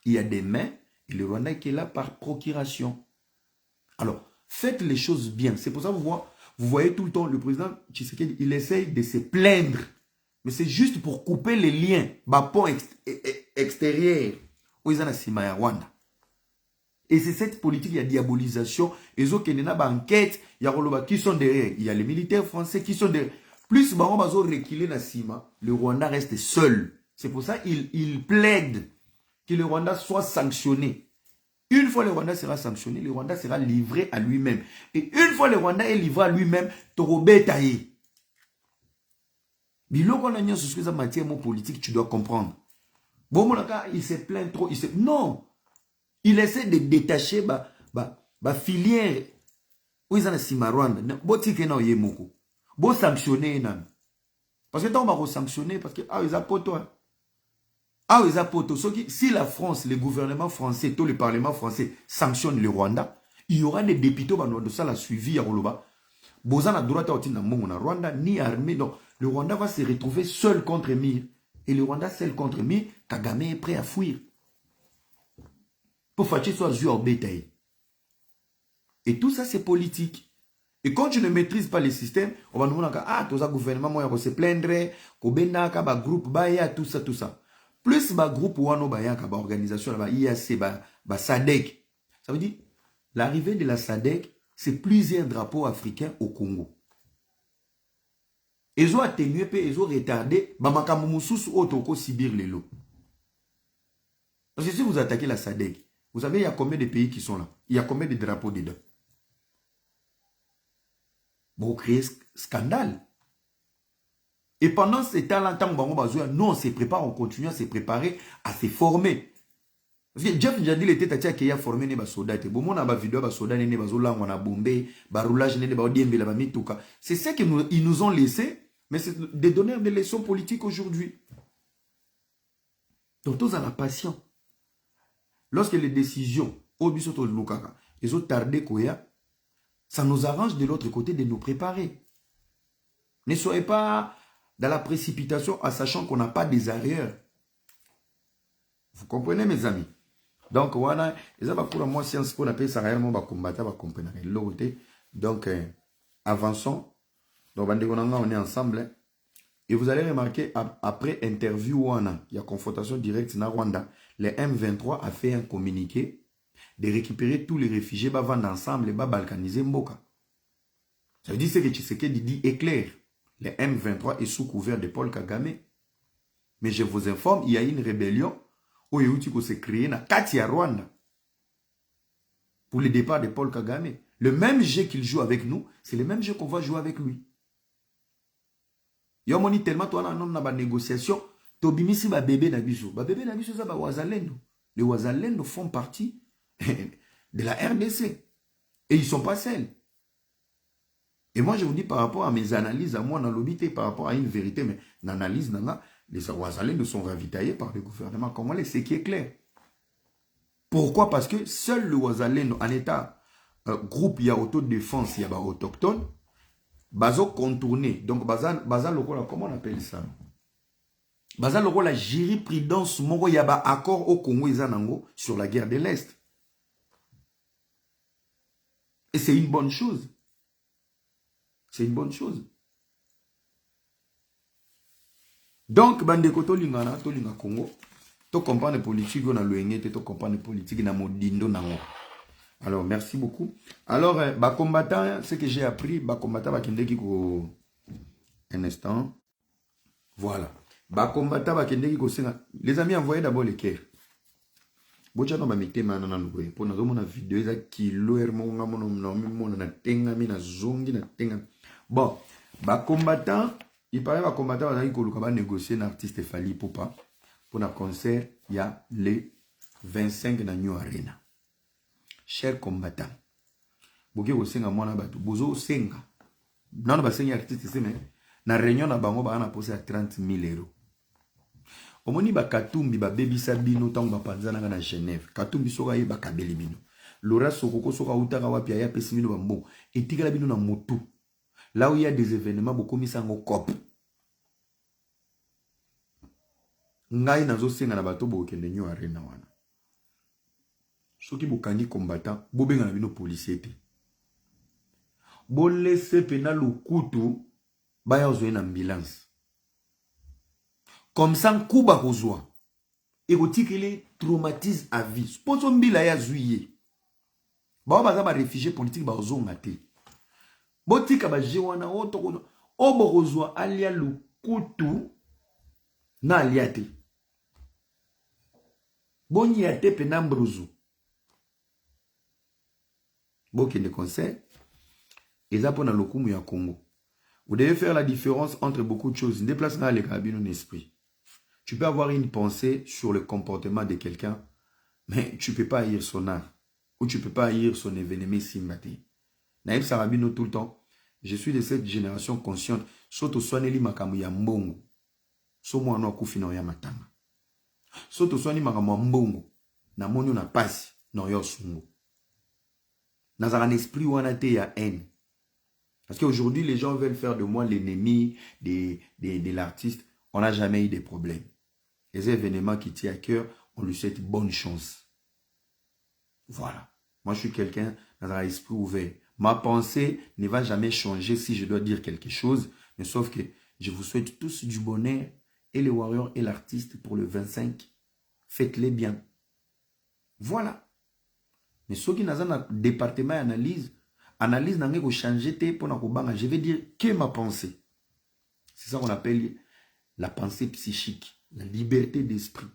Il y a des mains et le Rwanda qui est là par procuration. Alors, faites les choses bien. C'est pour ça que vous voyez tout le temps le président Tshisekedi, il essaye de se plaindre. Mais c'est juste pour couper les liens. Bapon extérieur. Où ils ont la Rwanda. Et c'est cette politique de diabolisation. Ils ont une enquête. Il y a qui sont derrière. Il y a les militaires français qui sont derrière. Plus baron bazo reculer na Sima, le Rwanda reste seul. C'est pour ça qu'il plaide que le Rwanda soit sanctionné. Une fois le Rwanda sera sanctionné, le Rwanda sera livré à lui-même. Et une fois le Rwanda est livré à lui-même, Torobe taillé. Biloko na nyo sur cette matière politique, tu dois comprendre. Bon, il se plaint trop. Non. Il essaie de détacher la filière. Où ils ont Sima Rwanda. Botike na oyemoko. Bon sanctionner. Parce que tant on va sanctionner, parce que ils ont poto. Ils ont poto. Si la France, le gouvernement français, tout le parlement français sanctionne le Rwanda, il y aura des députés de ça la suivi à Roloba. Bozan a droit à Rwanda, ni armée. Donc, le Rwanda va se retrouver seul contre Mir. Et le Rwanda seul contre Mir, Kagame est prêt à fuir. Pour faire soit joué au bétail. Et tout ça, c'est politique. Et quand tu ne maîtrises pas les systèmes, on va nous dire, tout ça, gouvernement, moi, on va se plaindre, Kobena, groupe, tout ça, tout ça. Plus, groupe, Wano, organisation, IAC, SADC. Ça veut dire, l'arrivée de la SADC, c'est plusieurs drapeaux africains au Congo. Ils ont atténué, ils ont retardé, Otoko Sibir Lelo. Parce que si vous attaquez la SADC, vous savez, il y a combien de pays qui sont là? Il y a combien de drapeaux dedans? Vous créez scandale. Et pendant ce temps-là, nous on se prépare, on continue à se préparer, à se former. Parce que Jeff Njadil était qui a formé les soldats. C'est ça qu'ils nous ont laissé, mais c'est de donner des leçons politiques aujourd'hui. Donc, tous à la patience. Lorsque les décisions, ils ont tardé, ça nous arrange de l'autre côté de nous préparer. Ne soyez pas dans la précipitation en sachant qu'on n'a pas des arrières. Vous comprenez, mes amis? Donc, voilà, pour moi, c'est ce qu'on appelle ça réellement combattre, comprendre. Donc, avançons. Donc, on est ensemble. Et vous allez remarquer, après interview, il y a confrontation directe dans Rwanda. Le M23 a fait un communiqué de récupérer tous les réfugiés, vendre ensemble et balkaniser Mboka. Ça veut dire que Tshisekedi dit est clair. Le M23 est sous couvert de Paul Kagame. Mais je vous informe, il y a une rébellion où il s'est créé dans Katia Rwanda pour le départ de Paul Kagame. Le même jeu qu'il joue avec nous, c'est le même jeu qu'on va jouer avec lui. Il y a tellement de négociations. Tobimisi ba bébé na biso. Ba bébé na biso ça ba wazalendo. Les wazalendo font partie de la RDC. Et ils ne sont pas seuls. Et moi je vous dis par rapport à mes analyses, à moi dans l'obité, par rapport à une vérité, mais l'analyse, les wazalendo sont ravitaillés par le gouvernement congolais, ce qui est clair. Pourquoi? Parce que seul le wazalendo en état groupe, il y a autodéfense, il y a autochtone, bazo contourné. Donc baza lokola, comment on appelle ça? Baza lokola jurisprudence moko yaba accord au Congo izanango sur la guerre de l'Est. Et c'est une bonne chose. C'est une bonne chose. Donc bande koto lingana to linga Congo. To comprendre politique, on a l'ONG, to comprendre politique, na modindo nango. Alors, merci beaucoup. Alors, bah combattant, ce que j'ai appris, bah combattant, bah kende ko un instant. Voilà. Bah combattant, bah kende ko senga. Les amis, envoyez d'abord les cœurs. Bocha no ba mitema na nangwe. Pour nous na vidéo eza kilo hermo ngamo na tenga mi na zongi na tenga. Bon, bah combattant, il paraît ba combattant va ko luka ba négocier na artiste Fally Ipupa pour un concert il y a le 25 na New Arena. Chers combattants, boke ko senga mwana batu bozo senga. Nano ba senga artiste seme na réunion na bango ba na poser à 30 000 €. Omoni ba Katumbi ba baby sabino tango ba panzana na Genève. Katumbi soka ye ba kabeli bino. Laura Sokoko soka utaka wapi ya pesi bino bambo. Etikala bino na motu. Là où il y a des événements beaucoup misango cop. Ngai nazo senga na bato bo kende New Arena wana. Soki bokangi combattant, bobenga na bino policier te. Bo laisse pena lukutu baya ozwe na ambulance. Comme ça, Kuba Kozwa. Et il traumatise à vie. Sposo mbila ya zuye. Ba baza ba réfugié politique ba ozo ngate. Botika ba jewana oto obo Kozwa alia lukutu na aliate. Boni ate penambruzu. Boki de conseil. Eza pona lokumu ya Congo. Vous devez faire la différence entre beaucoup de choses. Déplacement les cabines en esprit. Tu peux avoir une pensée sur le comportement de quelqu'un, mais tu ne peux pas haïr son art. Ou tu ne peux pas haïr son événement sympathique. Naïb Sarabino tout le temps. Je suis de cette génération consciente. Soto soaneli makamu ya mbongo. So mwana wa kufina ya matanga. Soto soani makamu ya mbongo. Na moni na pasi. Na yo sungo. Nazara un esprit wana te ya haine. Parce qu'aujourd'hui, les gens veulent faire de moi l'ennemi de l'artiste. On n'a jamais eu de problème. Les événements qui tiennent à cœur, on lui souhaite bonne chance. Voilà. Moi, je suis quelqu'un dans un esprit ouvert. Ma pensée ne va jamais changer si je dois dire quelque chose. Mais sauf que je vous souhaite tous du bonheur. Et les warriors et l'artiste pour le 25. Faites-les bien. Voilà. Mais ceux qui n'ont pas de département d'analyse, analyse n'a pas changé pour je vais dire que ma pensée. C'est ça qu'on appelle la pensée psychique, la liberté d'esprit.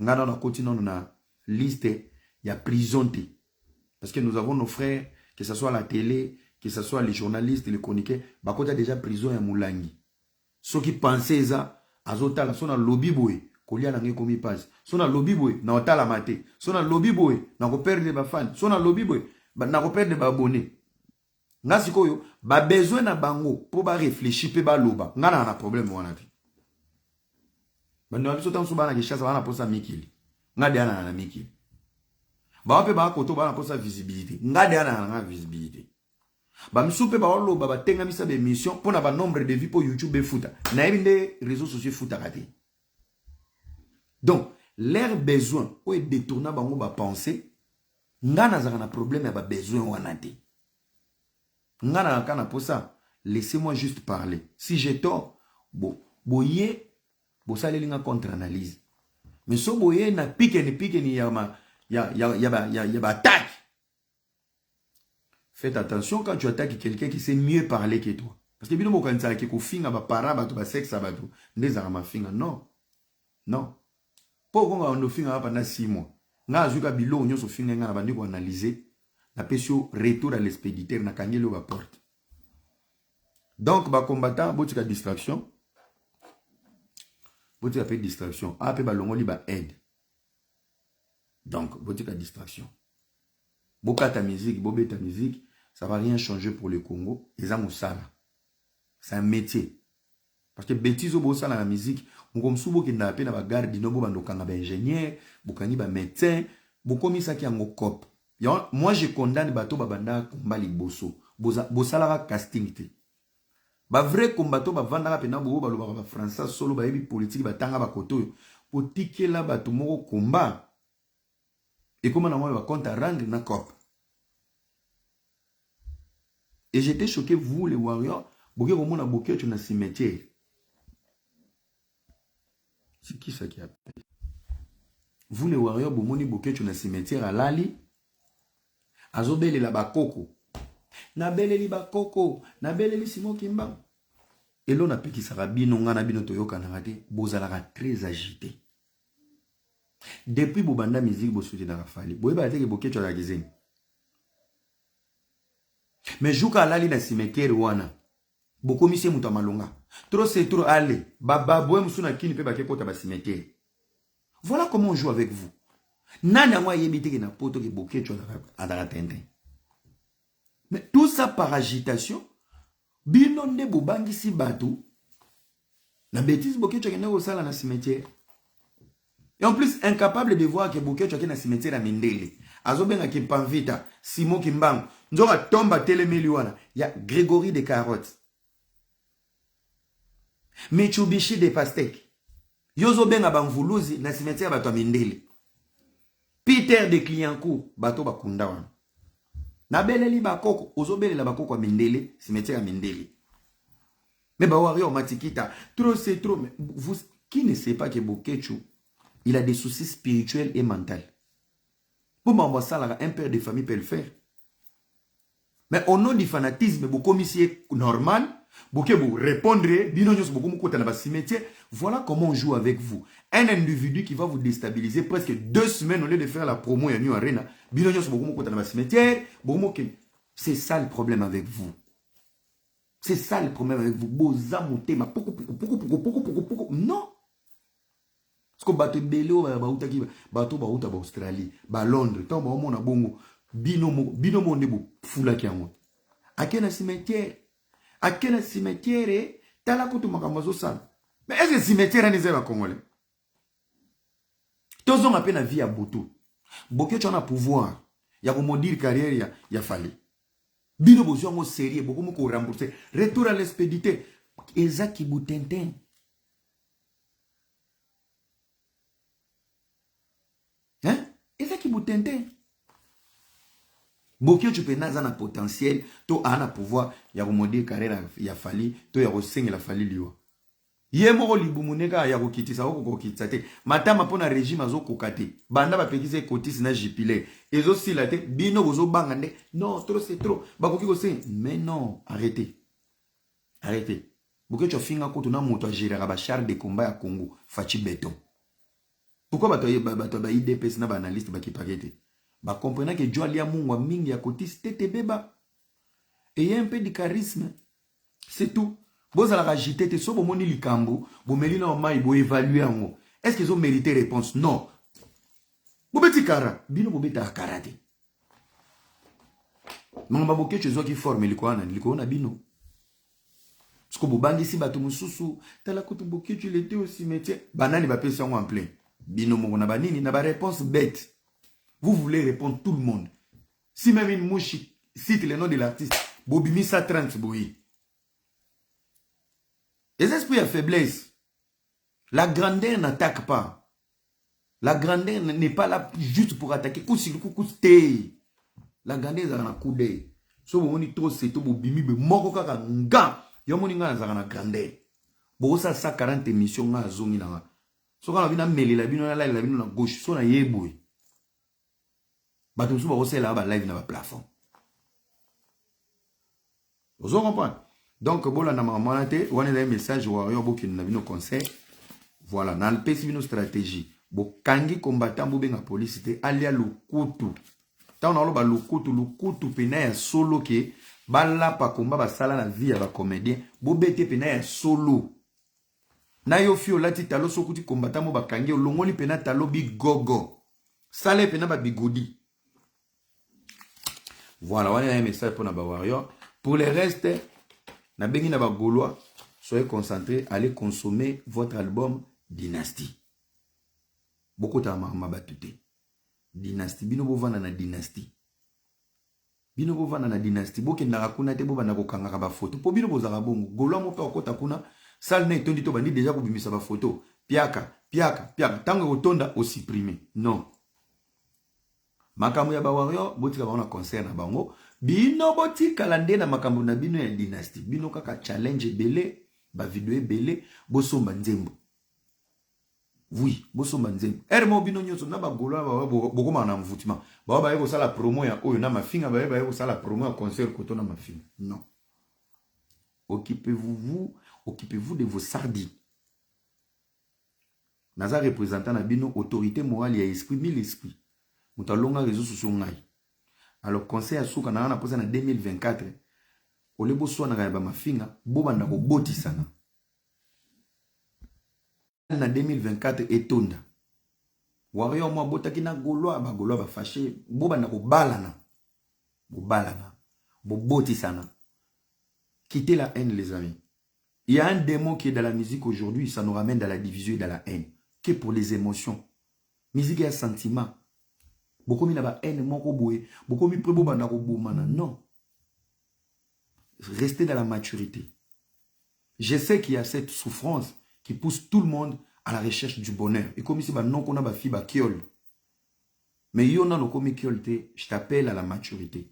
On a continué na liste, il y a prison. Parce que nous avons nos frères, que ce soit la télé, que ce soit les journalistes, les chroniqueurs, bah quand il y a déjà prison à Moulangi. Ceux qui pensaient ça, azotala, sont dans lobby boy, kolia n'a komi passe. Sont dans lobby boy, na otala maté. Sont dans lobby boy, na ko perdre ba fans. Sont dans lobby boy, na ko perdre ba abonnés. Nga sikoyo, ba besoin na bango pour ba réfléchir pe ba loba. Nga na problème wana te. Ba no biso tanso bana kishasa bana posa mikili. Nga de ana na mikili. Ba pe ba koto bana posa visibilité. Nga de ana na visibilité. Ba msupe ba loba ba tenga misa be mission pour na ba nombre de vues pour YouTube et futa. Na ebinde réseaux sociaux futa kate. Donc, leur besoin ou est détourna bango ba penser. Nga na zaka na problème ya ba besoin wana te. Ngana kana pour ça, laissez-moi juste parler. Si j'ai tort, boye, bosale linga contre-analyse. Mais so boye na pique ni yama ya attaque. Faites attention quand tu attaques quelqu'un qui sait mieux parler que toi. Parce que bino mo kanza ki ko finga ba para ba to ba sexe ba to ndeza ma finga non. Non. Pourquoi on no finga pendant 6 mois. Nga azuka bilo nyo so finga nga ba ndiko analyser. La pesio retour à l'expéditeur na kangelo ba porte. Donc ba combattant botika distraction. Botika fait distraction. Après ba longoli ba aide. Donc botika distraction. Boka ta musique, bobé ta musique, ça va rien changer pour le Congo. Et ça moussala. C'est un métier. Parce que bêtise au bossa la musique, on comme soubo qui n'a pas na ba garde dinobo ba ndokanga ba ingénieur, bokani ba médecin, bokomi sa ki ango cop. Moi, je condamne bateau babanda kumbali bosso. Bosalara casting te. Ba vrai combatto ba vandara pena bo ba lo ba français solo ba yebi politique ba tanga ba koto. Po tikela bato moko combat. Et comment na moi ba compte rendre na cop. Et j'étais choqué vous les warriors, boke ko mona boke tu na cimetière. C'est qui ça qui appelle? vous les warriors bomoni bokecho na cimetière alali azobele la bakoko na beleli bakoko na beleli Simon Kimbangu elo na pekisaka bino ngana bino toyoka na te bozalaka très agité depuis bobanda musique bosutenaka Fally boyeba te ke bokecho la gizeni mais juka alali na cimetière wana bokomise muta malonga trop c'est trop allez bababwe musuna kini pe bakekota ba cimetière. Voilà comment on joue avec vous. Nana moi yebite ke na poto ke bokecho adala tenten. Mais tout ça par agitation. Bino nde bobangisi bato. La bêtise bokecho ke na osala na cimetière. Et en plus incapable de voir que bokecho ke na cimetière à Mindele. Azobenga ke Panvita, Simon Kimbangu, nzoka tomba telemeli wana, ya Grégory de Carottes. Mitsubishi de Pastèque. Yozo benga bangvuluzi na cimetière bato Mindele. Peter de Cliancourt bato bakunda wana. Na beleli bakoko ozobelela bakoko a Mindele, cimetière à Mindele. Mais ba warrior matikita, trop c'est trop. Mais vous qui ne sait pas que Bokecho il a des soucis spirituels et mentaux. Pour m'envoyer ça, un père de famille peut le faire. Mais au nom du fanatisme, vous commissiez normal, vous répondrez, voilà comment on joue avec vous. Un individu qui va vous déstabiliser presque 2 semaines au lieu de faire la promo à New Arena, c'est ça le problème avec vous. C'est ça le problème avec vous. Non. Parce que bato belé bautaki bato bauta ba Australie, ba Londres, tant ba mona bongo binomo ndebo fula kiango. Akena cimetière tala kutu makambazo sana. Mais est-ce que cimetière ni zeba congolais? Tozo ngape na vie ya boto. Bokecho na pouvoir ya ko modire carrière ya Fally. Bino bozo ngo sérieux beaucoup mo ko rembourser. Retour à l'expédité. Ezaki Boutenten. Hein? Ezaki Boutenten. Bokyo tu peux naza na potentiel, to ana pouvoir ya remodie carrière ya Fally, to ya rosenga la Fally liwa. Ye moko libumuneka ya kokitisa ko kokitisa te. Matama pona régime azo kokate. Banda ba pekise kotisi na jipile. Ezo sila te bino bozo banga nde. Non, trop c'est trop. Ba koki ko se mais non, arrêtez. Arrêtez. Bokyo tu finga ko tuna moto a gérer ba char de combat ya Congo, Fachi Beton. Pourquoi bato ba IDPS na ba analyste ba kipakete? Ba comprenant que Dieu alia mungwa mingi ya kotisi tete beba. Et il y a un peu de charisme. C'est tout. Vous allez agiter, so bo moni likambo, bo meli na mai bo évaluer ango. Est-ce qu'ils ont mérité réponse? Non. Bo beti kara, bino bo beta karate. Mamba bo kecho zo ki forme likwana bino. Parce que bo bangi si bato mususu, tala kutu bo kecho il était au cimetière. Banani ba pesi en plein. Bino mo na banini na ba réponse bête. Vous voulez répondre tout le monde. Si même une mouche cite le nom de l'artiste, Bobimisa 30 boui. Les esprits à faiblesse. La grandeur n'attaque pas. La grandeur n'est pas là juste pour attaquer. La grandeur est dans coup d'œil. So vous avez trop c'est tout bimi be moko kaka nga. Yomoni nga za na grandeur. Bo ça 40 émissions nga zongi na. So kana bina meli la bino la bino na gauche so na yeboy. Bato so ba osela ba live na ba plafond. Vous comprenez? Donc, bon, la namamante, on a un message, warrior, qui n'a pas conseil. Voilà, dans le pays, une stratégie. Bo kangi combattant, bo benga police, alia lukutu. Tant on a lukutu, pena ya solo ke, bala pa combat, ba sala na vie ya ba comédien, bo bete pena ya solo. Na yo fio lati talo sokuti combattant, bo ba kangi, longoli pena talo bi gogo. Sale pena ba bigodi. Voilà, on a un message pour na warrior. Pour le reste, na bengi na ba Gaulois, soyez concentrés, allez consommer votre album Dynastie. Beaucoup de ma batute. Dynastie, bino bo vana na Dynastie. Bino bo vana na Dynastie, bo kenda rakuna te bo bana ko kangaka ba photo. Po bino bo zaka bongo, Gaulois mo pe okota kuna, sal na etondi to bandi déjà ko bimisa ba photo. Piaka. Tango otonda o supprimer. Non. Makambo ya ba warrior, botika ba na concert na bango. Bino boti kalande na makambo na bino ya Dynastie. Bino kaka challenge belé, ba video belé, bosomba nzembo. Oui, bosomba nzembo. Ermo bino nyonso na ba golo ba bokoma na mvutima. Ba ba yeko sala promo ya oyo na mafinga ba yeko sala promo ya concert koto na mafinga. Non. Occupez-vous de vos sardines. Naza représentant na bino autorité morale et esprit mille esprit. Mutalonga réseaux sociaux ngai. Alors conseil à souka na posa na 2024. Olebo so na ba mafinga boba na ko botisana. Na 2024 etonda. Wario mwa botaki na goloa ba fâché boba na ko balana. Bo balana. Bo botisana. Quittez la haine les amis. Il y a un démon qui est dans la musique aujourd'hui, ça nous ramène dans la division et dans la haine. Que pour les émotions. Musique est un sentiment. Beaucoup mis la haine moko boé, beaucoup mis prebo bana ko bomana. Non. Restez dans la maturité. Je sais qu'il y a cette souffrance qui pousse tout le monde à la recherche du bonheur. Et comme ici, non qu'on a ba fi ba kiol. Mais yon a no komi kiol te, je t'appelle à la maturité.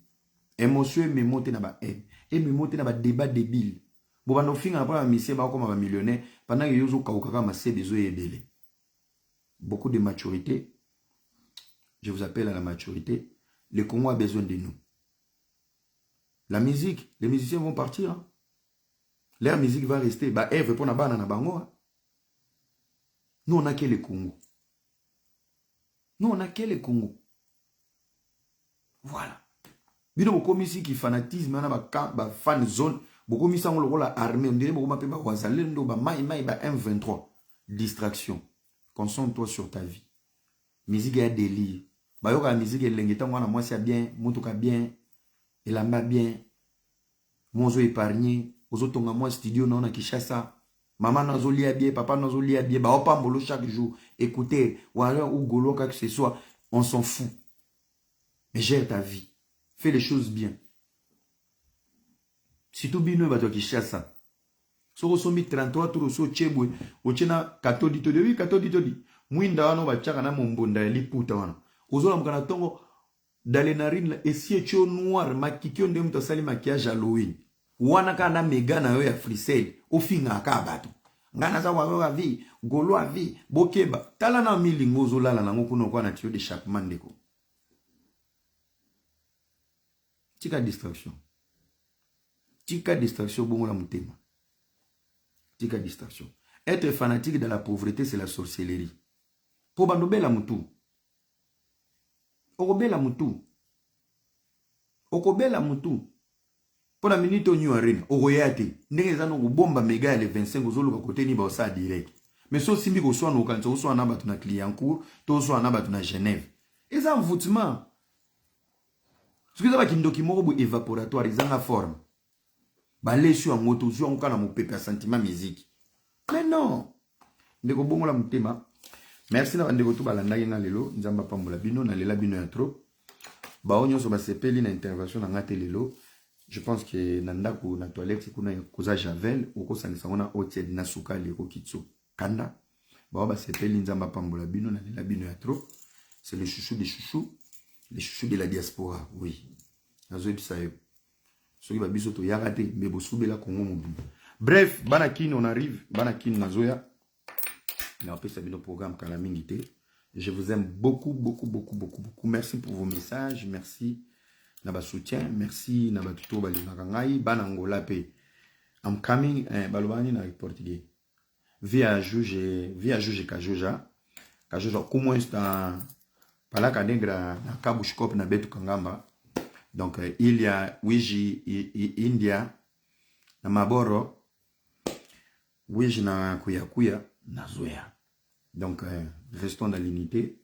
Émotion me monte na ba haine. Et me monte na ba débat débile. Bon ba no finga après ba misé ba comme ba millionnaire pendant que yozo kaukaka ma se bezo ebele. Beaucoup de maturité. Je vous appelle à la maturité. Le Congo a besoin de nous. La musique, les musiciens vont partir. Hein? Leur musique va rester. Bah, elle veut pas na bango. Hein? Nous, on a que le Congo. Nous, on a que le Congo. Voilà. Bino beaucoup ici qui fanatisme, ba fan zone, beaucoup mis en la armée, on dirait beaucoup ma ba wazalendo, ba mai ba M23. Distraction. Concentre-toi sur ta vie. Musique est délire. Ba yoka musique est lengeta mwana moi c'est bien, mutuka bien, elamba bien. Mozo épargné, ozo tonga moi studio na Kinshasa. Maman nazo lia bien, papa nazo lia bien, ba opa mbolo chaque jour. Écoutez, ou alors ou golo quoi que ce soit, on s'en fout. Mais gère ta vie. Fais les choses bien. Si tu bino ba to Kinshasa. So so mi 33 tour so chebwe, o chena katodito de oui, katodito di. Mwinda wano bachaka na mombonda ya liputa wana. Ozola mkana tongo dale narine la esie chio noir makikio nde mta sali makiage Halloween. Wana ka na mega na yo ya frisade. Ofinga ka bato. Ngana za wawe vi, golo vi, bokeba. Tala na milingo ozolala na ngokuno kwa na tio de Chapman deko. Tika distraction. Tika distraction bongo la mutema. Tika distraction. Être fanatique de la pauvreté, c'est la sorcellerie. Pour bandobela mutu. Okobela mutu. Okobela mutu. Pour la minute on arena. Okoyate. Ndenge zano kubomba mega ya le 25 ozoluka kote ni ba osa direct. Mais so simbi ko so na okanza so na batu na Clignancourt, to so na batu na Genève. Et ça envoûtement. Ce que ça va kindoki moko bo évaporatoire izanga forme. Ba lesu en moto zo on kana mo pepe sentiment musique. Mais non. Ndeko bongo la mutema. Merci na ndeko to balanda yenga lelo nzamba pambola bino na lela bino ya trop. Ba onyo so ba sepeli na intervention na ngate lelo. Je pense que nandako na toilette kuna koza javel oko sanisa ngona otied na sukali ko kitso kanda. Ba sepeli nzamba pambola bino na lela bino ya trop. C'est le chouchou des chouchous, les chouchous de la diaspora. Oui. Nazo ebisa yo. Soki ba biso to yarate mais bo subela Congo mobu. Bref, Banakin, on arrive. Banakin Nazoya. On a appelé ça bien programme Kalamingité. Je vous aime beaucoup, beaucoup, beaucoup, beaucoup, beaucoup. Merci pour vos messages. Merci Naba soutien. Merci Naba tuto bali nakangai. Banangola pe. I'm coming. Balobani na portugais. Via juge kajoja. Kajoja. Comment est-ce que palaka negra na kabushkop na betu kangamba. Donc il y a Wiji India na Maboro. Oui, je n'ai kuya nazoya. Donc, restons dans l'unité.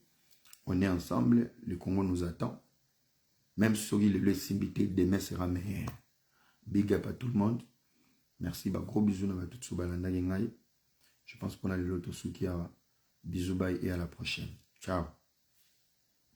On est ensemble. Le Congo nous attend. Même si le simbité demain sera meilleur. Big up à tout le monde. Merci. Gros bisous. Je pense qu'on a l'autre souki. Bisous bye et à la prochaine. Ciao.